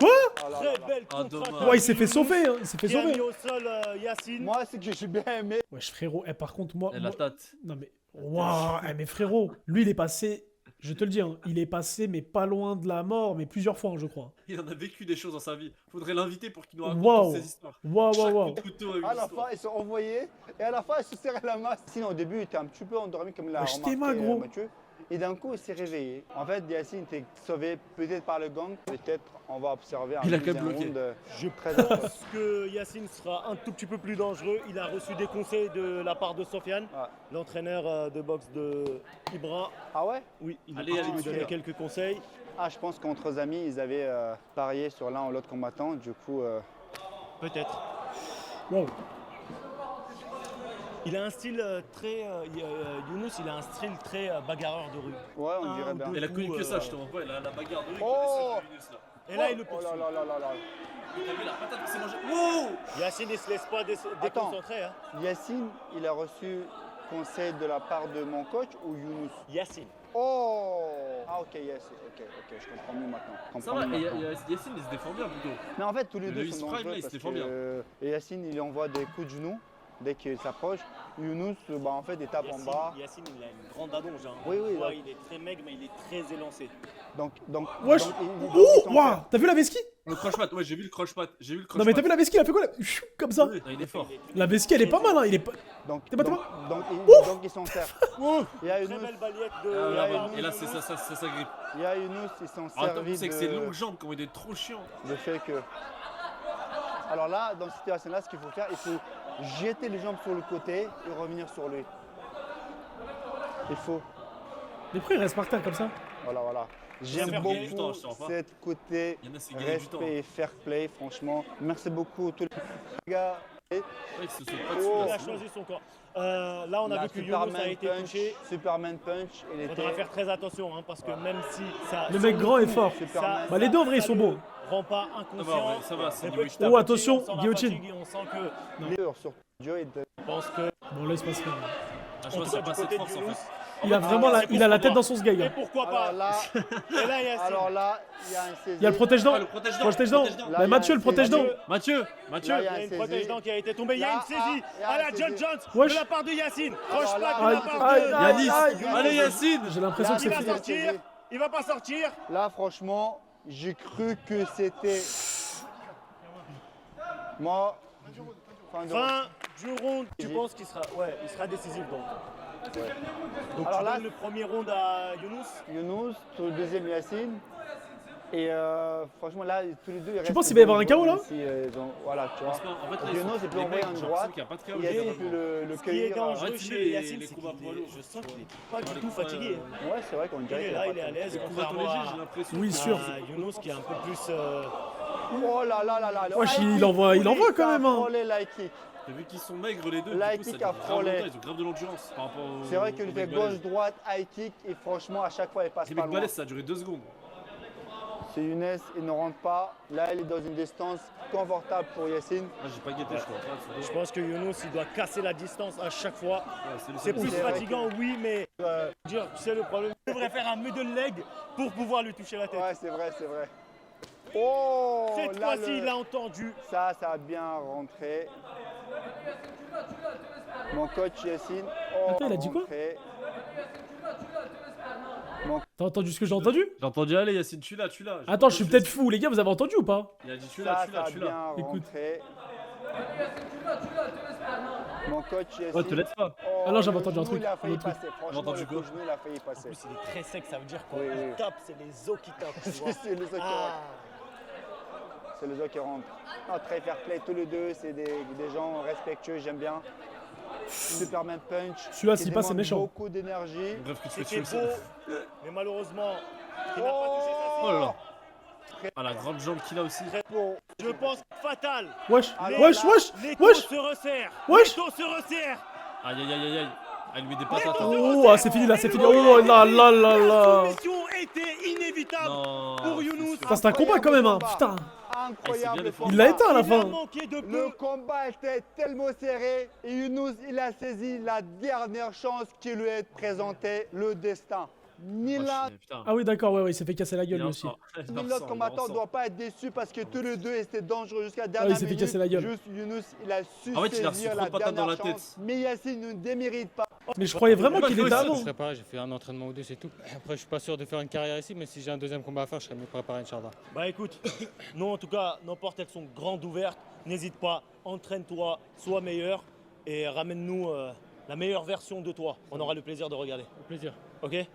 J: Très belle
B: Ah,
J: contre-attaque.
B: dommage.
A: Ouais, il s'est fait sauver, hein. Il s'est fait
J: Qui a
A: sauver.
J: mis au sol Yacine.
C: Moi, c'est que j'ai bien aimé.
A: Wesh, frérot. Par contre, moi.
B: Et la tête.
A: Non, mais. Waouh. Mais frérot, lui, il est passé. Je te le dis, hein, il est passé, mais pas loin de la mort, mais plusieurs fois, hein, je crois.
B: Il en a vécu des choses dans sa vie. Faudrait l'inviter pour qu'il nous raconte
A: Waouh.
B: toutes ses histoires.
A: Waouh.
B: Chaque coup de couteau a une
C: À la
B: histoire.
C: fin, ils sont envoyés. Et à la fin, ils se serraient la masse. Sinon, au début, il était un petit peu endormi, comme l'a
A: Wesh,
C: remarqué
A: Théma, gros.
C: Mathieu. Et d'un coup, il s'est réveillé. En fait, Yacine était sauvé peut-être par le gang. Peut-être, on va observer un
B: Il a qu'à
C: deuxième
B: bloquer.
C: round,
J: Je
C: très important.
J: pense que Yacine sera un tout petit peu plus dangereux. Il a reçu des conseils de la part de Sofiane,
C: Ouais.
J: l'entraîneur de boxe de Ibra.
C: Ah ouais?
J: Oui, il
B: Allez,
J: a
B: allez,
J: lui donné
B: super.
J: quelques conseils.
C: Ah, je pense qu'entre amis, ils avaient parié sur l'un ou l'autre combattant. Du coup,
J: Peut-être.
A: Wow.
J: Il a un style très. Younous, il a un style très bagarreur de rue.
C: ouais, on
J: Un
C: dirait
J: ou
C: bien.
J: deux.
B: Il a connu que
J: coup,
B: ça, justement. Ouais, la bagarre de rue.
C: Oh.
J: Et là, il le
C: Oh
J: poursuit.
C: là là.
B: T'as vu la patate qui s'est mangée? Wow.
J: Yacine, il se laisse pas déconcentrer. Hein.
C: Yacine, il a reçu conseil de la part de mon coach ou Younous?
J: Yacine.
C: Oh! Ah, ok, yes, ok, je comprends mieux maintenant. Je
B: Ça
C: comprends
B: va,
C: mieux
B: et
C: maintenant.
B: Yacine il se défend bien plutôt.
C: Mais en fait, tous les
B: Le
C: deux
B: Is
C: sont
B: Prime,
C: dangereux
B: là, il se
C: parce
B: défend bien.
C: que Yacine, il envoie des coups de genoux dès qu'il s'approche. Younous, bah, en fait, il tape en bas.
J: Yacine, il a une grande allonge. Hein.
C: Oui, oui,
J: Tu vois,
C: donc-
J: il est très maigre, mais il est très élancé.
C: Donc,
A: Wesh.
C: ils
A: Oh,
C: sont
A: waouh. T'as vu la vesquille?
B: Le croche-patte, ouais, j'ai vu le croche-patte.
A: Non, mais t'as vu la vesquille, il a fait quoi là? Chou, comme ça.
B: Oui, il est fort.
A: La vesquille, elle est pas mal, hein. Il est pas.
C: Donc,
A: T'es pas
C: donc,
A: toi
C: donc ils s'en servent. Il y a
J: Très
C: Younous,
J: belle balayette
B: Ah,
J: de.
B: là-bas. Et là, c'est ça grippe.
C: il y a Younous, ils sont
B: Attends,
C: servis
B: c'est que
C: de-
B: ces longues jambes, comment il est trop chiant.
C: le fait que... Alors là, dans cette situation-là, ce qu'il faut faire, il faut jeter les jambes sur le côté et revenir sur lui. Il faut.
A: Mais pourquoi il reste par terre comme ça?
C: Voilà. J'aime
B: C'est pour gagner du temps,
C: beaucoup
B: je sens pas.
C: cette côté
B: Il y en a, c'est gagner du temps.
C: respect et fair play, franchement. Merci beaucoup tous les gars.
B: Ouais, ils se sont pas
C: Oh.
J: Il a
B: dessus, là.
J: choisi son corps. Là, on a
C: La
J: vu que
C: Superman
J: Younous a été
C: punch,
J: touché.
C: Superman punch, il
J: Il faudra
C: était...
J: faire très attention, hein, parce que même si ça.
A: Le
J: sur
A: mec grand
J: coup,
A: est fort.
C: Superman.
A: Bah, les deux en vrai, ils sont
J: le
A: bons.
J: Rend pas
B: Ça va,
J: inconscient.
B: ouais, ça va, c'est
J: Mais
B: niveau
J: petit
B: Ishtar.
J: à
A: Oh,
J: petit,
A: attention,
J: on sent la
A: guillotine.
J: fatigue et on sent que.
C: Dur sur Joe et de...
J: Je pense que.
A: Bon, là, il se passe rien.
B: Ah, je
J: En
B: vois,
J: tout
B: c'est
J: cas,
B: pas
J: du
B: assez de
J: côté
B: force
J: de
B: en
J: Younous.
B: fait.
A: Il a vraiment il a la tête dans son sgeg.
J: Et
A: hein.
J: pourquoi pas
C: Alors là,
J: Et là, Yacine.
C: alors là, il y a un saisie.
A: Il y a le protège-dents.
B: Ah, le protège-dents.
A: Protège-dents.
C: Là,
A: Bah,
C: il y a
A: Mathieu,
C: un
A: le protège-dents.
C: saisie.
B: Mathieu,
C: Là, il y
J: Il y
C: a
J: a
C: un
J: une
C: saisie.
J: protège-dents qui a été tombée. Il y a
C: Là,
J: une saisie
C: il y a
J: à
C: un
J: la
C: saisie.
J: John Jones
A: Wesh.
J: de la part de Yacine.
C: Alors
J: Croche
C: là,
J: pas de la
A: aïe,
J: part
A: aïe,
J: de
A: aïe,
B: Yanis.
A: aïe.
B: Allez Yacine.
A: J'ai l'impression que
C: Là,
A: c'est
J: Il va
A: fini.
J: sortir. Il va pas sortir.
C: Là, franchement, j'ai cru que c'était... Moi... fin de-
J: Fin du round. Tu penses qu'il sera. Ouais, il sera décisif donc. Donc
C: Alors
J: tu
C: là-
J: donnes le premier round à Younous.
C: Younous, sur le deuxième Yacine. Et franchement, là, tous les deux, ils restent
A: penses qu'il va y avoir un
C: dangereux,
A: KO, là
C: même si, voilà, tu vois.
B: En fait, là,
C: Younous, il peut envoyer en droite.
B: Il n'y a pas de
C: Et
B: KO.
C: Yacine peut le
J: Ce qui est
C: cueillir.
J: dangereux
B: arrête de
J: chez
B: filmer
J: Yacine,
B: les
J: c'est
B: combats
J: qu'il
B: poids
J: est.
B: lourds.
J: Je sens qu'il est pas du tout fatigué.
C: Ouais, c'est vrai qu'on dirait qu'il
J: Là,
C: a
J: il est à l'aise.
B: Combattant
J: Contrairement
B: léger, j'ai
J: à
B: l'impression.
A: Oui, sûr.
J: Younous qui est un peu plus.
C: Oh là là là là. le
A: Wesh,
C: high
A: il
C: kick
A: envoie
C: poulet,
A: quand même,
C: ça a
A: hein.
C: frôlé le high kick.
B: T'as vu qu'ils sont maigres les deux.
C: Là,
B: du coup,
C: kick
B: ça
C: a
B: grave
C: frôlé.
B: longtemps, ils ont grave de l'endurance par rapport au.
C: C'est vrai qu'il
B: au
C: fait
B: mec balèze.
C: gauche-droite, high kick, et franchement, à chaque fois, il passe
B: Les
C: pas
B: mecs
C: loin.
B: balèzes, ça a duré 2 secondes.
C: C'est Younes, il ne rentre pas. Là, il est dans une distance confortable pour Yacine.
B: Ah, j'ai pas guetté, je crois.
J: Je pense que Younous, il doit casser la distance à chaque fois.
B: le
J: C'est plus
C: C'est vrai
J: fatigant, oui, mais dire, tu sais le problème. Il devrait faire un middle leg pour pouvoir lui toucher la tête.
C: Ouais, c'est vrai, c'est vrai. Oh,
J: Cette
C: là,
J: fois-ci, il a entendu.
C: Ça a bien rentré. Mon coach Yacine. Oh,
A: Attends, il a dit quoi?
C: rentré.
A: T'as entendu ce que j'ai entendu?
B: J'ai entendu, allez Yacine, tu l'as.
A: Attends, je suis peut-être fou, les gars, vous avez entendu ou pas?
B: Il a dit tu
C: Ça
B: l'as.
C: a bien
A: Écoute.
C: rentré. Mon coach Yacine.
B: Ouais, te laisse pas.
C: Oh,
A: Ah non, j'avais
C: le
A: entendu un
C: genou,
A: truc,
C: il a failli
A: un autre truc.
C: passer. Franchement,
B: J'ai entendu
C: le
B: quoi?
C: genou, il a failli passer.
J: En plus, il est très sec, ça veut dire qu'on
C: Oui, oui.
J: tape, c'est les os qui tapent. Tu vois.
C: C'est les os qui
J: Ah.
C: rentrent. C'est les os qui rentrent. Ah, très fair play, tous les deux, c'est des gens respectueux, j'aime bien. Superman punch.
A: Celui-là,
C: qui
A: s'il passe, c'est
C: demande
A: méchant.
C: beaucoup d'énergie.
B: Bref, que tu fais
J: C'était
B: dessus.
J: beau, mais malheureusement, il n'a pas touché sa
B: Oh là là. Ah, la grande jambe qu'il a aussi.
C: Très beau.
J: Je pense fatal.
A: Wesh,
C: Alors
A: wesh,
C: là,
A: wesh,
J: L'étau
A: wesh.
J: se resserre.
A: Wesh.
J: L'étau se resserre.
B: Aïe aïe aïe aïe aïe. Elle lui met des patates.
A: Oh, ah, c'est fini là, c'est fini. Oh là là là
J: La
A: là.
J: soumission était inévitable
B: Non.
J: pour Younous.
A: Putain, c'est un combat quand même, hein. Putain.
C: Incroyable
B: bien
C: combat.
A: Il l'a éteint à la
J: Il a
A: fin.
J: manqué de
C: Le
J: peu.
C: combat était tellement serré et Younous, il a saisi la dernière chance qui lui est présentée, le destin. Ni l'un
B: Putain.
A: Ah oui, d'accord, ouais, il s'est fait casser la
B: Il
A: gueule
B: est
A: lui aussi.
C: ni l'autre combattant ne doit pas être déçu parce que tous les deux étaient dangereux jusqu'à la dernière
A: il s'est fait
C: minute.
A: casser la gueule.
C: Juste Younous, il a su
B: En fait, il a reçu
C: saisir
B: trop
C: la
B: de patates dans
C: dernière
B: la
C: chance.
B: tête.
C: Mais Yacine ne démérite pas.
A: Mais je croyais vraiment qu'il était avant.
K: Je serais pareil, j'ai fait un entraînement ou deux, c'est tout. Après, je suis pas sûr de faire une carrière ici, mais si j'ai un deuxième combat à faire, je serais mieux préparé, Inch'Allah.
J: Bah écoute, non en tout cas, nos portes elles sont grandes ouvertes. N'hésite pas, entraîne-toi, sois meilleur et ramène-nous la meilleure version de toi. On aura le plaisir de regarder.
K: Au plaisir.
J: Ok? Merci.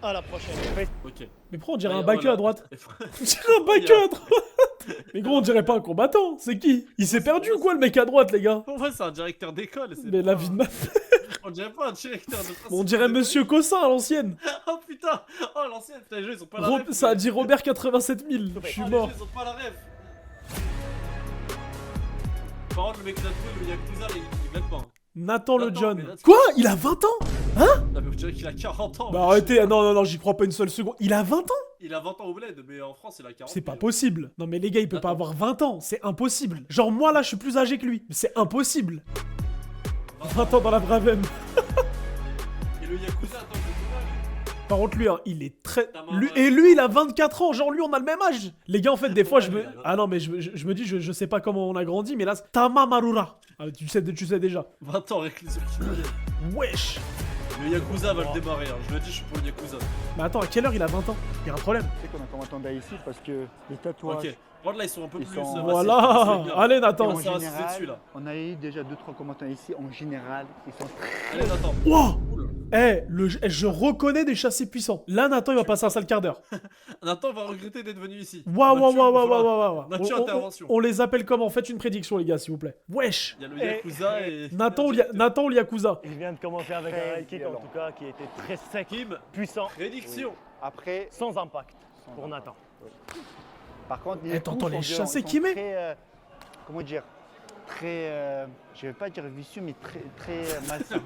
J: À la prochaine.
B: Ok.
A: Mais pourquoi on dirait
B: Ouais,
A: un backer
B: voilà.
A: à droite? On dirait un backer à droite. Mais gros, on dirait pas un combattant. C'est qui? Il s'est perdu ou quoi le mec à droite, les gars?
B: Pour moi, c'est un directeur d'école. c'est
A: Mais
B: pas
A: la
B: un-
A: vie de ma...
B: On dirait pas un directeur de.
A: On dirait Monsieur Cossin à l'ancienne.
B: Oh putain. Oh l'ancienne. Putain, les jeux, ils ont pas la ref.
A: Ça a dit Robert 87 000. Je suis
B: Oh, les
A: mort.
B: jeux, ils ont pas la ref. Par contre, le mec qui a trouvé le Yakuza, il blague pas. hein.
A: Nathan le
B: Nathan,
A: John.
B: mais là,
A: Quoi? Il a 20 ans?
B: Non, mais on dirait qu'il a 40 ans.
A: Bah arrêtez, non, non, non, j'y crois pas une seule seconde. Il a 20 ans?
B: Il a 20 ans au bled, mais en France, il a 40.
A: C'est pas possible. Non mais les gars, il peut pas
B: Attends.
A: avoir 20 ans. C'est impossible. Genre moi là, je suis plus âgé que lui. C'est impossible. 20 ans dans la Bravem.
B: Et le Yakuza, attends, je sais pas.
A: Par contre, lui, hein, il est très... Et lui, il a 24 ans. Genre, lui, on a le même âge. Les gars, en fait, des fois, je me... Ah non, mais je me dis, je sais pas comment on a grandi, mais là, Tama Marura. Ah, tu sais déjà.
B: 20 ans avec les yeux.
A: Wesh.
B: Le Yakuza va le démarrer, hein. Je le dis, je suis pour le Yakuza.
A: Mais attends, à quelle heure il a 20 ans? Y'a un problème.
C: Tu sais qu'on a combattant d'ici parce que les tatouages.
B: Ok. Par contre, là, ils sont un peu plus.
A: Voilà. Allez, Nathan.
C: En général, on a eu déjà 2-3 combattants ici. En général, ils sont très.
B: Allez, Nathan.
A: Wow. Je reconnais des chassés puissants. Là, Nathan, il va passer un sale quart d'heure.
B: Nathan va regretter d'être venu ici.
A: Waouh.
B: Nature intervention.
A: On les appelle comment? Faites une prédiction, les gars, s'il vous plaît. Wesh.
B: Il y a le Yakuza et.
A: Nathan ou le Yakuza?
J: Il vient de commencer avec un high kick en tout cas qui était très sec, puissant,
B: Prédiction.
C: Après,
J: sans impact pour Nathan.
C: par contre,
A: t'entends les chassés qui met?
C: Comment dire? Très. Je vais pas dire vicieux, mais très malsain.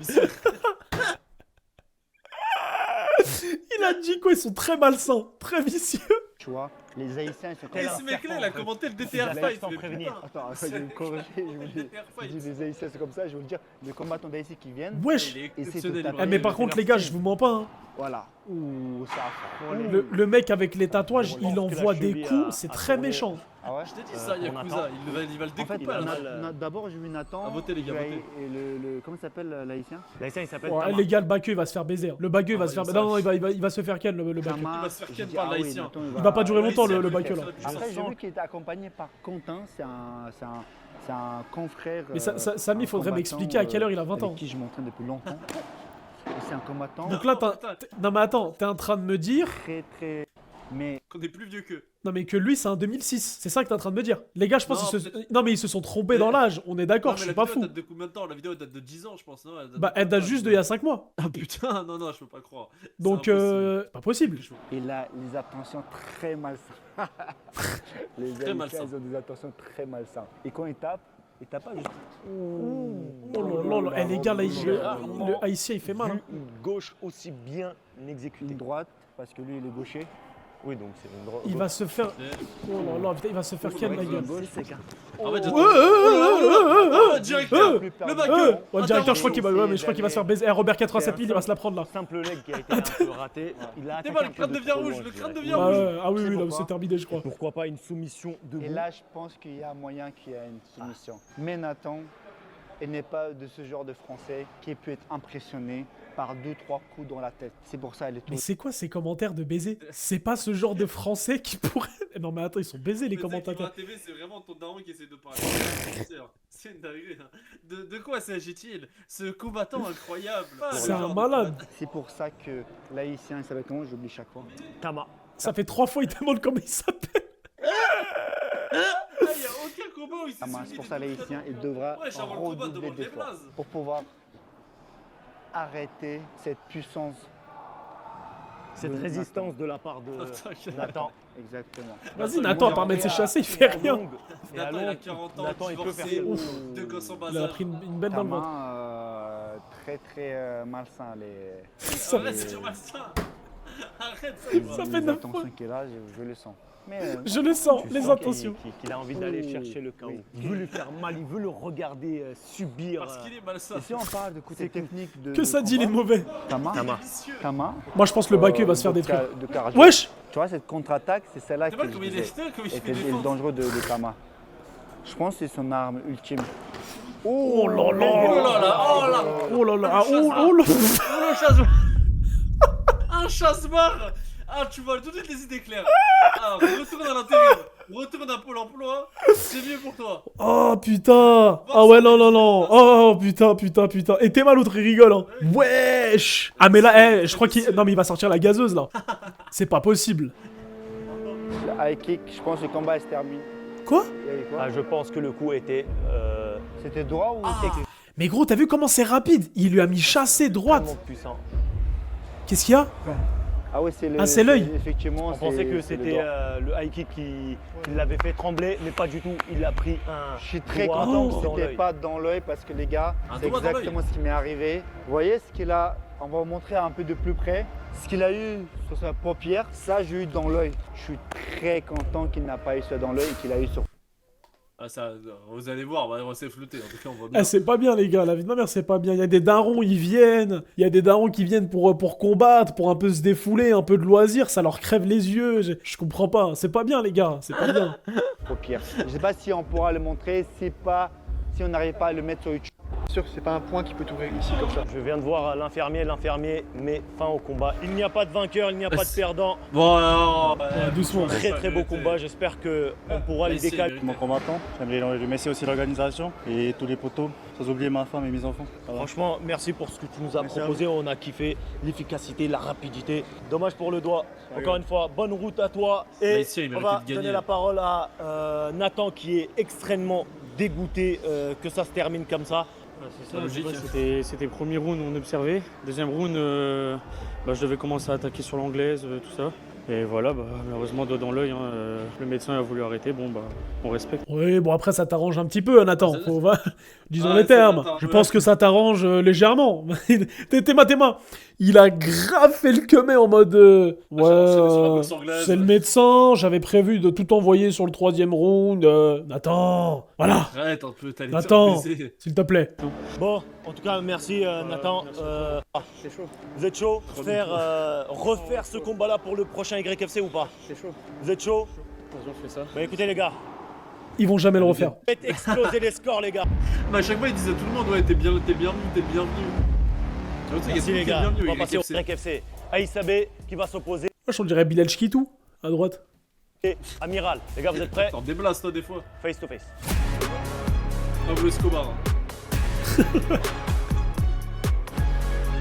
A: Il a dit quoi? Ils sont très malsains, très vicieux.
C: Tu vois, les Haïtiens, ils sont
B: Et ce mec-là, il a commenté le DTR fight.
C: Attends, je vais me corriger. Je dis les Haïtiens, c'est comme ça. Je vais vous dire, les combattants d'Haïti qui viennent.
A: Wesh. Mais par contre, les gars, je vous mens pas. Hein.
C: Voilà. Ouh, ça.
A: Le mec avec les tatouages, il envoie des coups, c'est très méchant.
C: Ah ouais?
B: Je t'ai dit ça, Yakuza, il va le découper à la fin.
C: D'abord, j'ai vu Nathan.
B: Votez, les gars, votez.
C: Et comment s'appelle l'Haïtien?
J: L'Haïtien, il s'appelle.
A: Ouais, les gars, le Baqueux, il va se faire baiser. Le Baqueux, il va se faire. Non, il va se faire ken, le Baqueux.
B: Il va se faire ken par l'Haïtien.
A: Il va pas durer longtemps, le Baqueux, là.
C: Après, j'ai vu qu'il était accompagné par Quentin, c'est un confrère.
A: Mais Samy, il faudrait m'expliquer à quelle heure il a 20 ans.
C: Avec qui je m'entraîne depuis longtemps. Et c'est un combattant.
A: Donc là, non mais attends, t'es en train de me dire...
C: Très... Mais...
B: Qu'on est plus vieux qu'eux.
A: Non mais que lui, c'est un 2006. C'est ça que t'es en train de me dire. Les gars, je pense Non mais ils se sont trompés dans l'âge. On est d'accord, je suis pas fou.
B: La vidéo date de combien de temps? La vidéo date de 10 ans, je pense. Non,
A: elle date juste d'il y a 5 mois.
B: Ah putain, non, je peux pas croire.
A: Donc, pas possible.
C: Il a les attentions très malsaines. Les Haïtiens, ils ont des attentions très malsaines. Et quand il tape pas juste.
A: Oh là là, les gars, là, le haïtien, il fait mal. Hein.
J: Une gauche aussi bien exécutée.
C: Une droite, parce que lui, il est gaucher.
J: Oui, donc c'est une droite.
A: Il va se faire. Oh là là, putain, il va se faire ken la gueule.
B: En fait, directeur, le Baqueux.
A: Ouais, directeur, je crois qu'il va se faire baiser. Robert 87 000, il va se la prendre là.
J: Simple leg qui a été un peu raté.
B: T'es pas, le crâne devient rouge, le crâne devient rouge.
A: Ah oui, là, c'est terminé, je crois.
J: Pourquoi pas une soumission debout?
C: Et là, je pense qu'il y a moyen qu'il y ait une soumission. Mais Nathan, il n'est pas de ce genre de Français qui peut être impressionné par 2-3 coups dans la tête. C'est pour ça elle est tout.
A: Mais c'est quoi ces commentaires de baiser? C'est pas ce genre de Français qui pourrait... Non mais attends, ils sont baisés les commentateurs.
B: La TV, c'est vraiment ton daron qui essaie de parler. C'est une dinguerie. De quoi s'agit-il? Ce combattant incroyable.
A: C'est un malade.
C: C'est pour ça que l'Haïtien, il s'appelle comment? J'oublie chaque fois.
J: Tama.
A: Ça fait 3 fois il demande comment il s'appelle.
B: Il n'y a aucun combat où il s'est
C: C'est pour ça l'Haïtien, il devra redoubler d'efforts pour pouvoir arrêter cette puissance.
J: Cette résistance de la part de Nathan.
C: Exactement.
A: Vas-y, Nathan, à part mettre ses chassés, il fait rien.
B: Nathan, il a 40 ans,
J: Nathan, il peut faire ses
B: deux gosses en bas.
A: Il a pris une bête dans le ventre.
C: Très malsain.
B: Arrête, c'est malsain. Arrête,
A: ça fait 9
C: points. Qui est là, je le sens. Mais,
A: je le sens, les intentions.
J: Qu'il a envie d'aller chercher le chaos. Il veut lui faire mal, il veut le regarder subir.
B: Parce qu'il est malsain.
C: Et si on parle de côté technique de.
A: Que ça dit les mauvais?
C: Tama.
A: Moi je pense que le Baqueux va se faire détruire.
C: Wesh! Tu vois, cette contre-attaque, c'est celle-là qui
B: est
C: dangereux de Tama. Je pense que c'est son arme ultime.
A: Oh là là!
B: Oh là là!
A: Oh là là!
B: Un chasse-barre! Ah, tu vois tout de suite les idées claires. Ah, retourne à l'intérieur. Retourne à Pôle emploi. C'est mieux pour toi.
A: Oh putain. Ah ouais, non. Oh putain. Et t'es mal l'autre, il rigole. Hein. Wesh. Ah mais là, je crois qu'il... Non mais il va sortir la gazeuse là. C'est pas possible.
C: Le high kick, je pense que le combat se termine.
A: Quoi?
J: Je pense que le coup était...
C: C'était droit ou technique?
A: Mais gros, t'as vu comment c'est rapide? Il lui a mis chassé droite. Qu'est-ce qu'il y a?
C: Ah ouais, c'est le.
A: Ah, c'est l'œil.
C: Effectivement.
J: On pensait que c'était le high kick qui l'avait fait trembler, mais pas du tout. Il a pris un.
C: Je suis très content que c'était pas dans l'œil parce que les gars, c'est exactement ce qui m'est arrivé. Vous voyez ce qu'il a? On va vous montrer un peu de plus près. Ce qu'il a eu sur sa paupière, ça j'ai eu dans l'œil. Je suis très content qu'il n'a pas eu ça dans l'œil et qu'il a eu sur.
B: Ah, ça, vous allez voir, on s'est flouté. En tout cas, on voit bien.
A: Ah, c'est pas bien, les gars. La vie de ma mère, c'est pas bien. Il y a des darons, ils viennent. Il y a des darons qui viennent pour combattre, pour un peu se défouler, un peu de loisir. Ça leur crève les yeux. Je comprends pas. C'est pas bien, les gars. C'est pas bien.
C: Au pire. Je sais pas si on pourra le montrer, si on n'arrive pas à le mettre sur YouTube.
D: C'est sûr que c'est pas un point qui peut tout réussir comme ça.
J: Je viens de voir l'infirmier met fin au combat. Il n'y a pas de vainqueur, il n'y a pas de perdant.
B: Bon, alors.
A: Ouais, doucement.
J: Très beau combat, j'espère qu'on pourra les décaler.
C: Mon combattant, j'aimerais remercier aussi l'organisation et tous les potos, sans oublier ma femme et mes enfants.
J: Franchement, merci pour ce que tu nous as proposé. On a kiffé l'efficacité, la rapidité. Dommage pour le doigt. Encore une fois, bonne route à toi. Et on va donner la parole à Nathan qui est extrêmement dégoûté que ça se termine comme ça.
K: C'est ça, logique. C'était le premier round, on observait. Deuxième round, je devais commencer à attaquer sur l'anglaise, tout ça. Et voilà, malheureusement, doigt dans l'œil, le médecin a voulu arrêter, on respecte.
A: Oui, bon après ça t'arrange un petit peu, Nathan. Disons les termes. Je pense que ça t'arrange légèrement. T'es main. Il a grave fait le queumé en mode c'est le médecin, j'avais prévu de tout envoyer sur le 3e round. Nathan, voilà.
B: Arrête un peu, t'as les
A: Nathan, s'il te plaît.
J: Bon, en tout cas, merci Nathan.
D: C'est chaud.
J: Vous êtes chaud refaire ce combat-là pour le prochain YFC ou pas?
D: C'est chaud.
J: Vous êtes chaud?
K: Bonjour, je fais ça.
J: Bah écoutez les gars,
A: Ils vont jamais le refaire.
J: faites exploser les scores les gars.
B: À chaque fois, ils disaient à tout le monde, ouais, t'es bienvenu.
J: Merci les gars, on va passer au YFC. Aïssa B qui va s'opposer
A: Moi je dirais Bilal Chikitou, à droite.
J: et Amiral. Les gars, vous êtes prêts?
B: T'en déplaces, toi, des fois.
J: Face to face.
B: Pablo Escobar.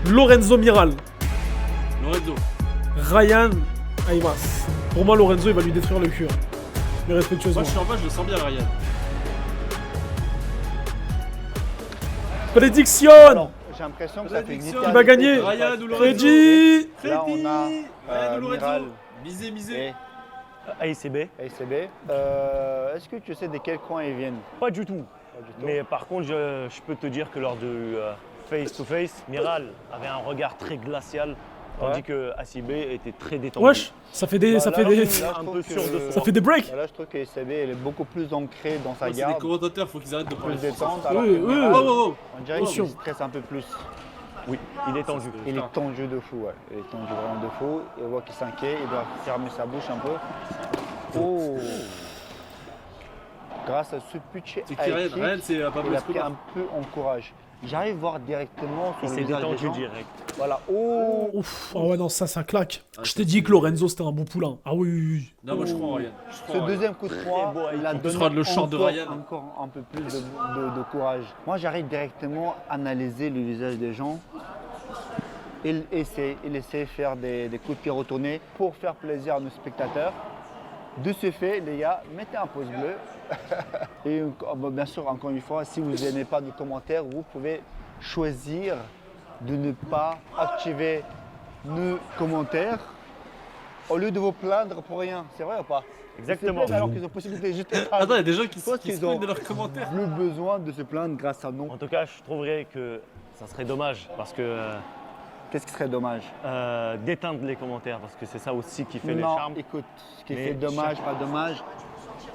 A: Lorenzo Miral.
B: Lorenzo.
A: Ryan Aymas. Pour moi, Lorenzo, il va lui détruire le cul. Mais respectueusement.
B: Moi, je suis en bas, je le sens bien, Ryan.
A: Prédiction.
C: Alors, j'ai l'impression que ça fait
B: Prédiction.
A: Qui va gagner?
B: Ryan ou Lorenzo?
A: Freddy.
C: Là, on a
B: Ryan ou Lorenzo?
C: Miral
B: Misez.
C: et
J: AICB.
C: ACB. Est-ce que tu sais de quel coin ils viennent?
J: Pas du tout. Mais par contre, je peux te dire que lors du face to face, Miral avait un regard très glacial, tandis que ACB était très détendu.
A: Wesh, ça fait des
C: je trouve que-
A: ça fait des breaks.
C: Là, je trouve que ACB elle est beaucoup plus ancrée dans sa
B: C'est des
C: garde,
B: commentateurs, faut qu'ils arrêtent de parler
C: plus
B: français.
C: détente. Alors
A: Oui,
C: que
A: oui.
C: Miral,
B: Oh.
C: on dirait qu'il stresse un peu plus.
J: Oui, il est tendu.
C: Il est tendu de fou, ouais. Il est tendu vraiment de fou. Et on voit qu'il s'inquiète, il doit fermer sa bouche un peu. Oh! Grâce à ce pitch
B: C'est qui Ryan? Ryan, c'est Pablo
C: il a pris
B: Escobar.
C: un peu en courage. J'arrive à voir directement
J: Il
C: sur
J: s'est
C: le visage des
J: détendu
C: gens.
J: direct.
C: Voilà. Oh!
A: Ouf. Ah ouais, non, ça claque. Je t'ai dit que Lorenzo, c'était un bon poulain. Ah oui.
B: Non, moi, je crois en Ryan.
C: Ce deuxième coup de froid, il a donné
B: sera le chant de Ryan.
C: encore un peu plus de courage. Moi, j'arrive directement à analyser le visage des gens. Il essaie de faire des coups de pied retournés pour faire plaisir à nos spectateurs. De ce fait, les gars, mettez un pouce bleu. Et bien sûr, encore une fois, si vous n'aimez pas de commentaires, vous pouvez choisir de ne pas activer nos commentaires au lieu de vous plaindre pour rien. C'est vrai ou pas?
J: Exactement.
C: Alors qu'ils ont possibilité de juste
B: Attends, il y a des gens qui se
C: qu'ils ont
B: plaignent de leurs commentaires.
C: le besoin de se plaindre grâce à nous.
J: En tout cas, je trouverais que ça serait dommage parce que
C: Qu'est-ce qui serait dommage?
J: d'éteindre les commentaires parce que c'est ça aussi qui fait les
C: Non,
J: charmes.
C: écoute, ce qui
J: Mais
C: fait dommage, pas dommage,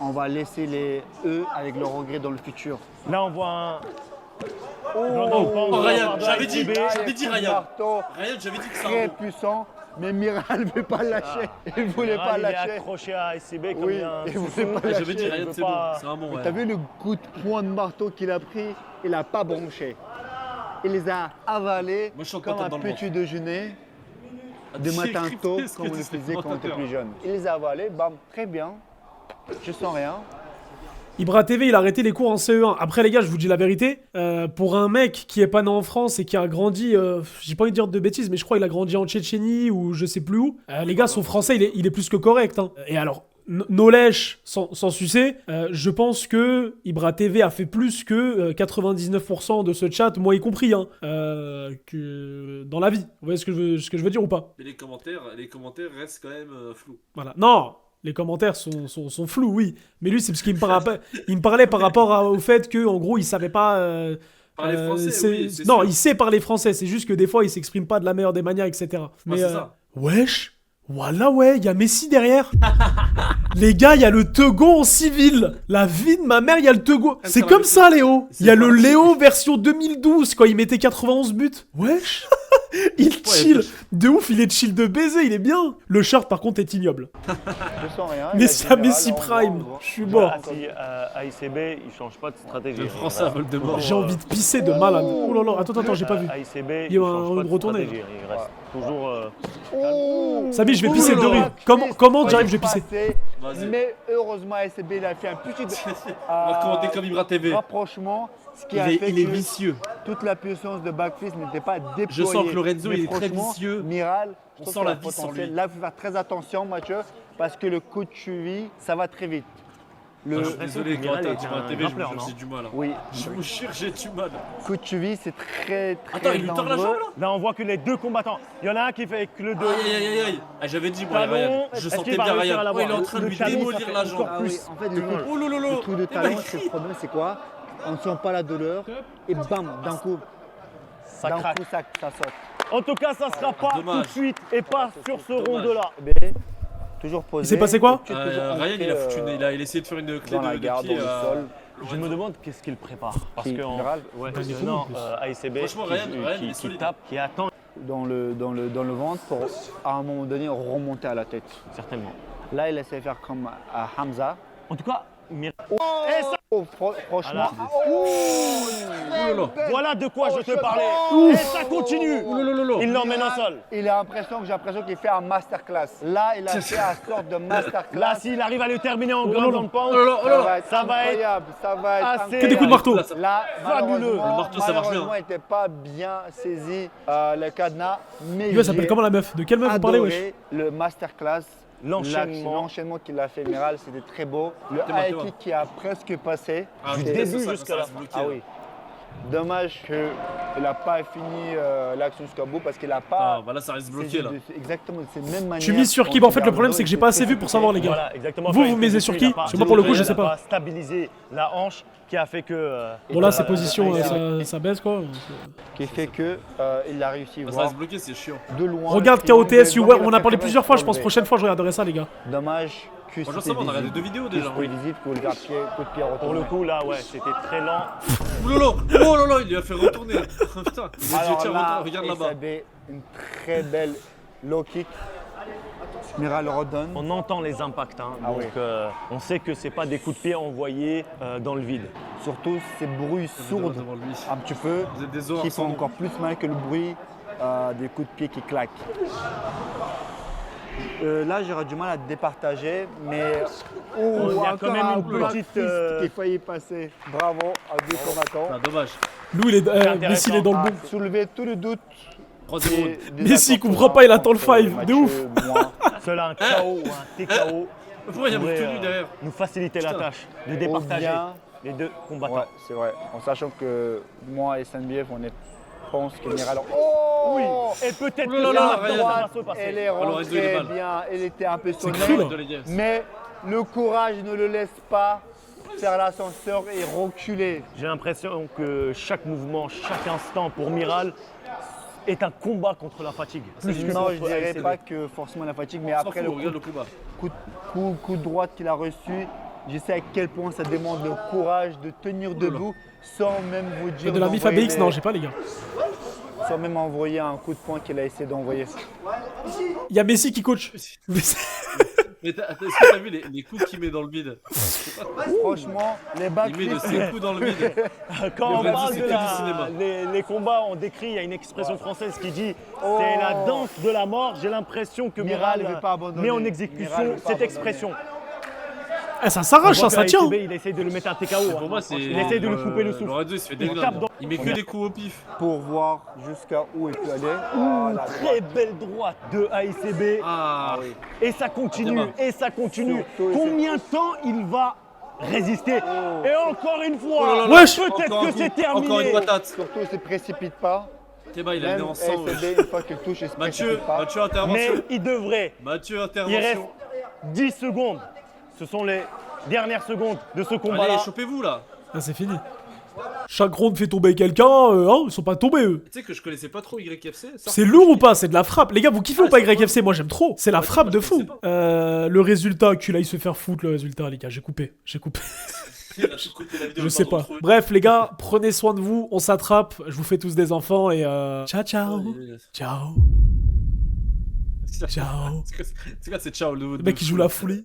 C: on va laisser les eux avec leurs regrets dans le futur.
J: Là, on voit un.
B: Oh, Ryan, j'avais dit Ryan.
C: Marteau
B: Ryan, j'avais dit que ça.
C: très puissant, mais Miral ne veut pas le lâcher. Il ne voulait pas
J: Il est
C: lâcher.
J: accroché à SCB comme
C: Oui,
J: un
C: il voulait
J: foufou.
C: pas
B: J'avais dit
C: lâcher.
B: Ryan,
J: veut
B: c'est bon.
J: pas-
B: C'est un bon, ouais.
C: T'as vu le coup de poing de marteau qu'il a pris? Il n'a pas bronché. Il les a avalés
B: Moi, je suis en
C: comme
B: content
C: un
B: dans le ventre.
C: petit déjeuner de
B: J'ai
C: matin
B: crypté
C: tôt,
B: ce
C: comme
B: que
C: on le
B: disent les
C: faisait quand on était
B: commentateurs.
C: plus jeune. Il les a avalés, bam, très bien. Je sens rien.
A: Ibra TV, il a arrêté les cours en CE1. Après, les gars, je vous dis la vérité. Pour un mec qui est pas né en France et qui a grandi, j'ai pas envie de dire de bêtises, mais je crois qu'il a grandi en Tchétchénie ou je sais plus où. Les gars, son français, il est plus que correct. Hein. Et alors, no lèche, sans sucer, je pense que Ibra TV a fait plus que 99% de ce chat, moi y compris, hein, que dans la vie. Vous voyez ce que je veux dire ou pas?
B: Mais les commentaires restent quand même flous.
A: Voilà. Non, les commentaires sont flous, oui. Mais lui, c'est parce qu'il me parlait par rapport au fait que, en gros, il savait pas.
B: Parler français, oui, c'est
A: non,
B: sûr.
A: il sait parler français. C'est juste que des fois, il s'exprime pas de la meilleure des manières, etc. Mais
B: c'est ça.
A: wesh, voilà, ouais, il y a Messi derrière. Les gars, il y a le Teugon en civil. La vie de ma mère, il y a le Teugon. C'est comme ça, Léo. Il y a le Léo version 2012 quand il mettait 91 buts. Wesh. Il chill. De ouf, il est chill de baiser, il est bien. Le short, par contre, est ignoble.
C: Je sens rien.
A: Messi Prime. Je suis mort.
J: Si AICB, il change pas de stratégie.
B: Le français à Voldemort.
A: J'ai envie de pisser de malade. Oh là là, attends, j'ai pas vu.
J: AICB,
A: Il y a un retourné.
J: Il reste toujours.
A: Sabi, je vais pisser de rire. Comment j'arrive, je vais pisser.
C: Mais heureusement, ASB, il a fait un petit
B: On va commenter comme Ibra TV.
C: rapprochement. Ce qui a fait
B: Il est
C: que
B: vicieux.
C: toute la puissance de backfist n'était pas déployée.
B: Je sens que Lorenzo,
C: Mais
B: il est très
C: franchement,
B: vicieux.
C: Miral,
B: On sent la vis en lui.
C: Là, il faut faire très attention, Mathieu, parce que le coup de cheville, ça va très vite.
B: Je suis désolé, quand
J: Miral
B: tu
J: est
B: vois
J: un
B: la TV,
J: grappleur,
B: j'ai du mal.
C: Oui.
B: Je vous jure, j'ai du mal.
C: Coup de cheville, c'est très
B: Attends, il lui tord la jambe
C: dangereux.
B: là.
J: Là, on voit que les deux combattants. Il y en a un qui fait que le dos.
B: Aïe. Ah, j'avais dit, moi,
J: Talon,
B: Ryan. Je
J: est-ce
B: sentais
J: qu'il va
B: bien
J: réussir à
B: Ryan.
J: l'avoir
B: Il est en train de
J: Le
B: lui
J: talon,
B: démolir
J: ça fait
B: la jambe.
C: Ah oui, en fait, le truc de talon, c'est le problème, c'est quoi? On ne sent pas la douleur et bam, d'un coup,
J: Ça craque.
C: ça saute.
J: En tout cas, ça sera pas
B: Dommage.
J: tout de suite et pas sur ce round-là.
C: Mais toujours posé.
A: Il s'est passé quoi?
C: Tu es toujours
B: Ryan,
C: ancré,
B: il a essayé de faire une clé
C: dans la
B: de
C: garde,
B: pied.
C: dans le sol.
J: Je me demande qu'est-ce qu'il prépare. Parce
C: Qui,
J: que
C: Miral
J: AICB
B: Franchement, Ryan, il est
J: qui
B: solide.
J: tape, qui attend
C: dans le ventre pour, à un moment donné, remonter à la tête.
J: certainement.
C: Là, il essaie de faire comme à Hamza.
J: En tout cas,
C: Franchement,
J: voilà de quoi je te parlais. Et ça continue. Il l'emmène au sol.
C: j'ai l'impression qu'il fait un masterclass. Là, il a fait une sorte de masterclass.
J: Là, s'il arrive à le terminer en ground and pound,
C: Ça va être incroyable, ça va être
J: assez-
A: Que des coups de marteau.
C: Là,
J: Fabuleux.
B: Le marteau, ça marche bien.
C: malheureusement, il n'était pas bien saisi le cadenas. Mais
A: Il s'appelle
C: j'ai
A: comment la meuf? De quelle meuf vous parlez, wesh?
C: adoré le masterclass.
J: l'enchaînement
C: qu'il a fait Miral, c'était très beau. Le
B: T'es
C: high
B: mort.
C: kick qui a presque passé.
B: Ah,
J: Du
B: je
J: début
B: déteste ça,
J: jusqu'à
B: ça
J: la
B: reste
J: fin.
B: bloqué,
C: Ah
B: là.
C: oui. Dommage qu'il n'a pas fini l'action jusqu'au bout parce qu'il n'a
B: Ah,
C: pas.
B: bah là, ça reste
C: saisi
B: bloqué, là.
C: Exactement de cette même manière.
A: Je suis mis sur qui? Bah, en fait, le problème, c'est que j'ai pas assez vu pour savoir, les gars.
J: Voilà, exactement.
A: Vous,
J: Quand
A: vous
J: il
A: misez
J: fait
A: sur
J: dessus,
A: qui?
J: il a
A: Parce que moi, pour le coup, je
J: il a
A: sais pas.
J: pas stabilisé la hanche qui a fait que.
A: Bon, là, ses positions, ça baisse, quoi.
C: Qui fait que il a réussi à
B: Ça
C: voir
B: reste bloqué, c'est chiant.
C: de loin.
A: Regarde
C: le triangle,
A: KOTS,
C: donc
A: ouais,
C: il a
A: on a
C: fait
A: parlé
C: très
A: plusieurs
C: bien
A: fois, je
C: pour
A: pense
C: relever.
A: prochaine fois je regarderai ça, les gars.
C: Dommage que
B: Franchement,
C: c'était
B: ça va, on a regardé
C: visible.
B: 2 vidéos
C: Que
B: déjà.
C: c'était visible que le coup de pied
J: Pour
C: retourné.
J: le coup, là, ouais, c'était très lent.
B: Oh là là, il lui a fait retourner. Putain, il a dit,
C: Alors
B: tiens,
C: là,
B: regarde là-bas.
C: SAB, une très belle low kick. Miral redonne.
J: On entend les impacts, hein,
C: Ah
J: donc
C: oui.
J: on sait que c'est pas des coups de pied envoyés dans le vide.
C: Surtout ces bruits sourds
B: devant lui.
C: un petit peu
B: Vous êtes des horreurs
C: qui font
B: sans nom.
C: encore plus mal que le bruit des coups de pied qui claquent. Là, j'aurais du mal à départager, mais
J: Il y a quand même une
C: block
J: petite,
C: fist qui a failli passer. Bravo à deux combattants.
B: Ah, dommage.
A: Nous, Messi, il est dans le
C: À
A: bon.
C: soulever tout le doute.
B: Troisième round.
A: Messi comprend pas, il attend le five, de ouf.
J: Seul un KO ou un TKO
B: Pourquoi il y a
J: pourrait,
B: beaucoup de derrière?
J: nous faciliter la
B: Putain.
J: tâche de départager les deux combattants.
C: Ouais, c'est vrai. En sachant que moi et SNBF, pense que Miral.
J: Oui, et peut-être que
B: là là,
J: la
B: Ryan.
J: droite va se passer.
C: Elle est
B: Lorenzo, il est
C: rentrée
B: mal.
C: bien, elle était un peu sonnée,
A: cru, là.
C: mais le courage ne le laisse pas faire l'ascenseur et reculer.
J: J'ai l'impression que chaque mouvement, chaque instant pour Miral est un combat contre la fatigue. Plus que
C: Non, je
J: contre
C: dirais
J: ACB.
C: pas que forcément la fatigue, mais
B: On s'en
C: après
B: fout,
C: le
B: regarde le combat.
C: coup de droite qu'il a reçu, je sais à quel point ça demande le courage de tenir debout sans même vous dire.
A: De la MIF
C: d'envoyer
A: ABX, non, j'ai pas, les gars.
C: sans même envoyer un coup de poing qu'il a essayé d'envoyer.
A: Il y a Messi qui coach.
B: Mais est-ce que t'as vu les coups qu'il met dans le vide?
C: Franchement, les
B: Il met de
C: backflips,
B: ses coups dans le vide.
J: Quand on
B: Lorenzo,
J: parle
B: c'est
J: de
B: que du cinéma.
J: les combats, on décrit, il y a une expression française qui dit c'est la danse de la mort. J'ai l'impression que
C: Miral
J: Miral
C: ne veut pas abandonner.
J: met en
C: Miral
J: exécution
C: ne veut pas
J: cette
C: abandonner.
J: expression.
A: Ah, ça s'arrache,
J: On voit
A: ça
J: que
A: tient.
J: ACB, il essaye de le mettre un TKO.
B: Pour moi, c'est.
J: Il essaye de lui couper le souffle.
B: Lorenzo, il se fait
J: Il
B: déglinguer.
J: tape dans-
B: Il met que des coups au pif.
C: pour voir jusqu'à où il peut aller. Oh, la
J: Très belle droite de ACB.
B: Ah,
J: Et ça continue,
B: Ah,
J: et ça continue.
C: Surtout,
J: Combien de temps il va résister? Et encore une
B: Oh là
J: fois,
B: là.
A: Wesh.
J: peut-être
B: Encore un
J: que
B: coup.
J: c'est terminé.
B: Encore une patate.
C: Surtout, il ne se précipite pas.
B: Théba, il a le
C: Même
B: nez en sang. ouais.
C: ACB, une fois qu'il touche, il se
B: Mathieu,
C: précipite pas.
B: Mathieu,
J: Mais
B: intervention.
J: il devrait.
B: Mathieu,
J: Il reste
B: intervention.
J: 10 secondes. Ce sont les dernières secondes de ce
B: Allez,
J: combat-là.
B: chopez-vous là.
A: Ah, c'est fini. Chaque round fait tomber quelqu'un, hein, ils sont pas tombés eux.
B: Tu sais que je connaissais pas trop YFC.
A: C'est lourd ou pas? C'est de la frappe. Les gars, vous kiffez ou pas YFC? Moi j'aime trop. C'est la frappe de fou. Le résultat, qu'il aille se faire foutre le résultat, les gars. J'ai coupé. Je sais pas. Bref, les gars, prenez soin de vous. On s'attrape. Je vous fais tous des enfants et ciao, ciao. Ciao. Ciao.
B: C'est quoi, c'est ciao le
A: mec qui joue la folie.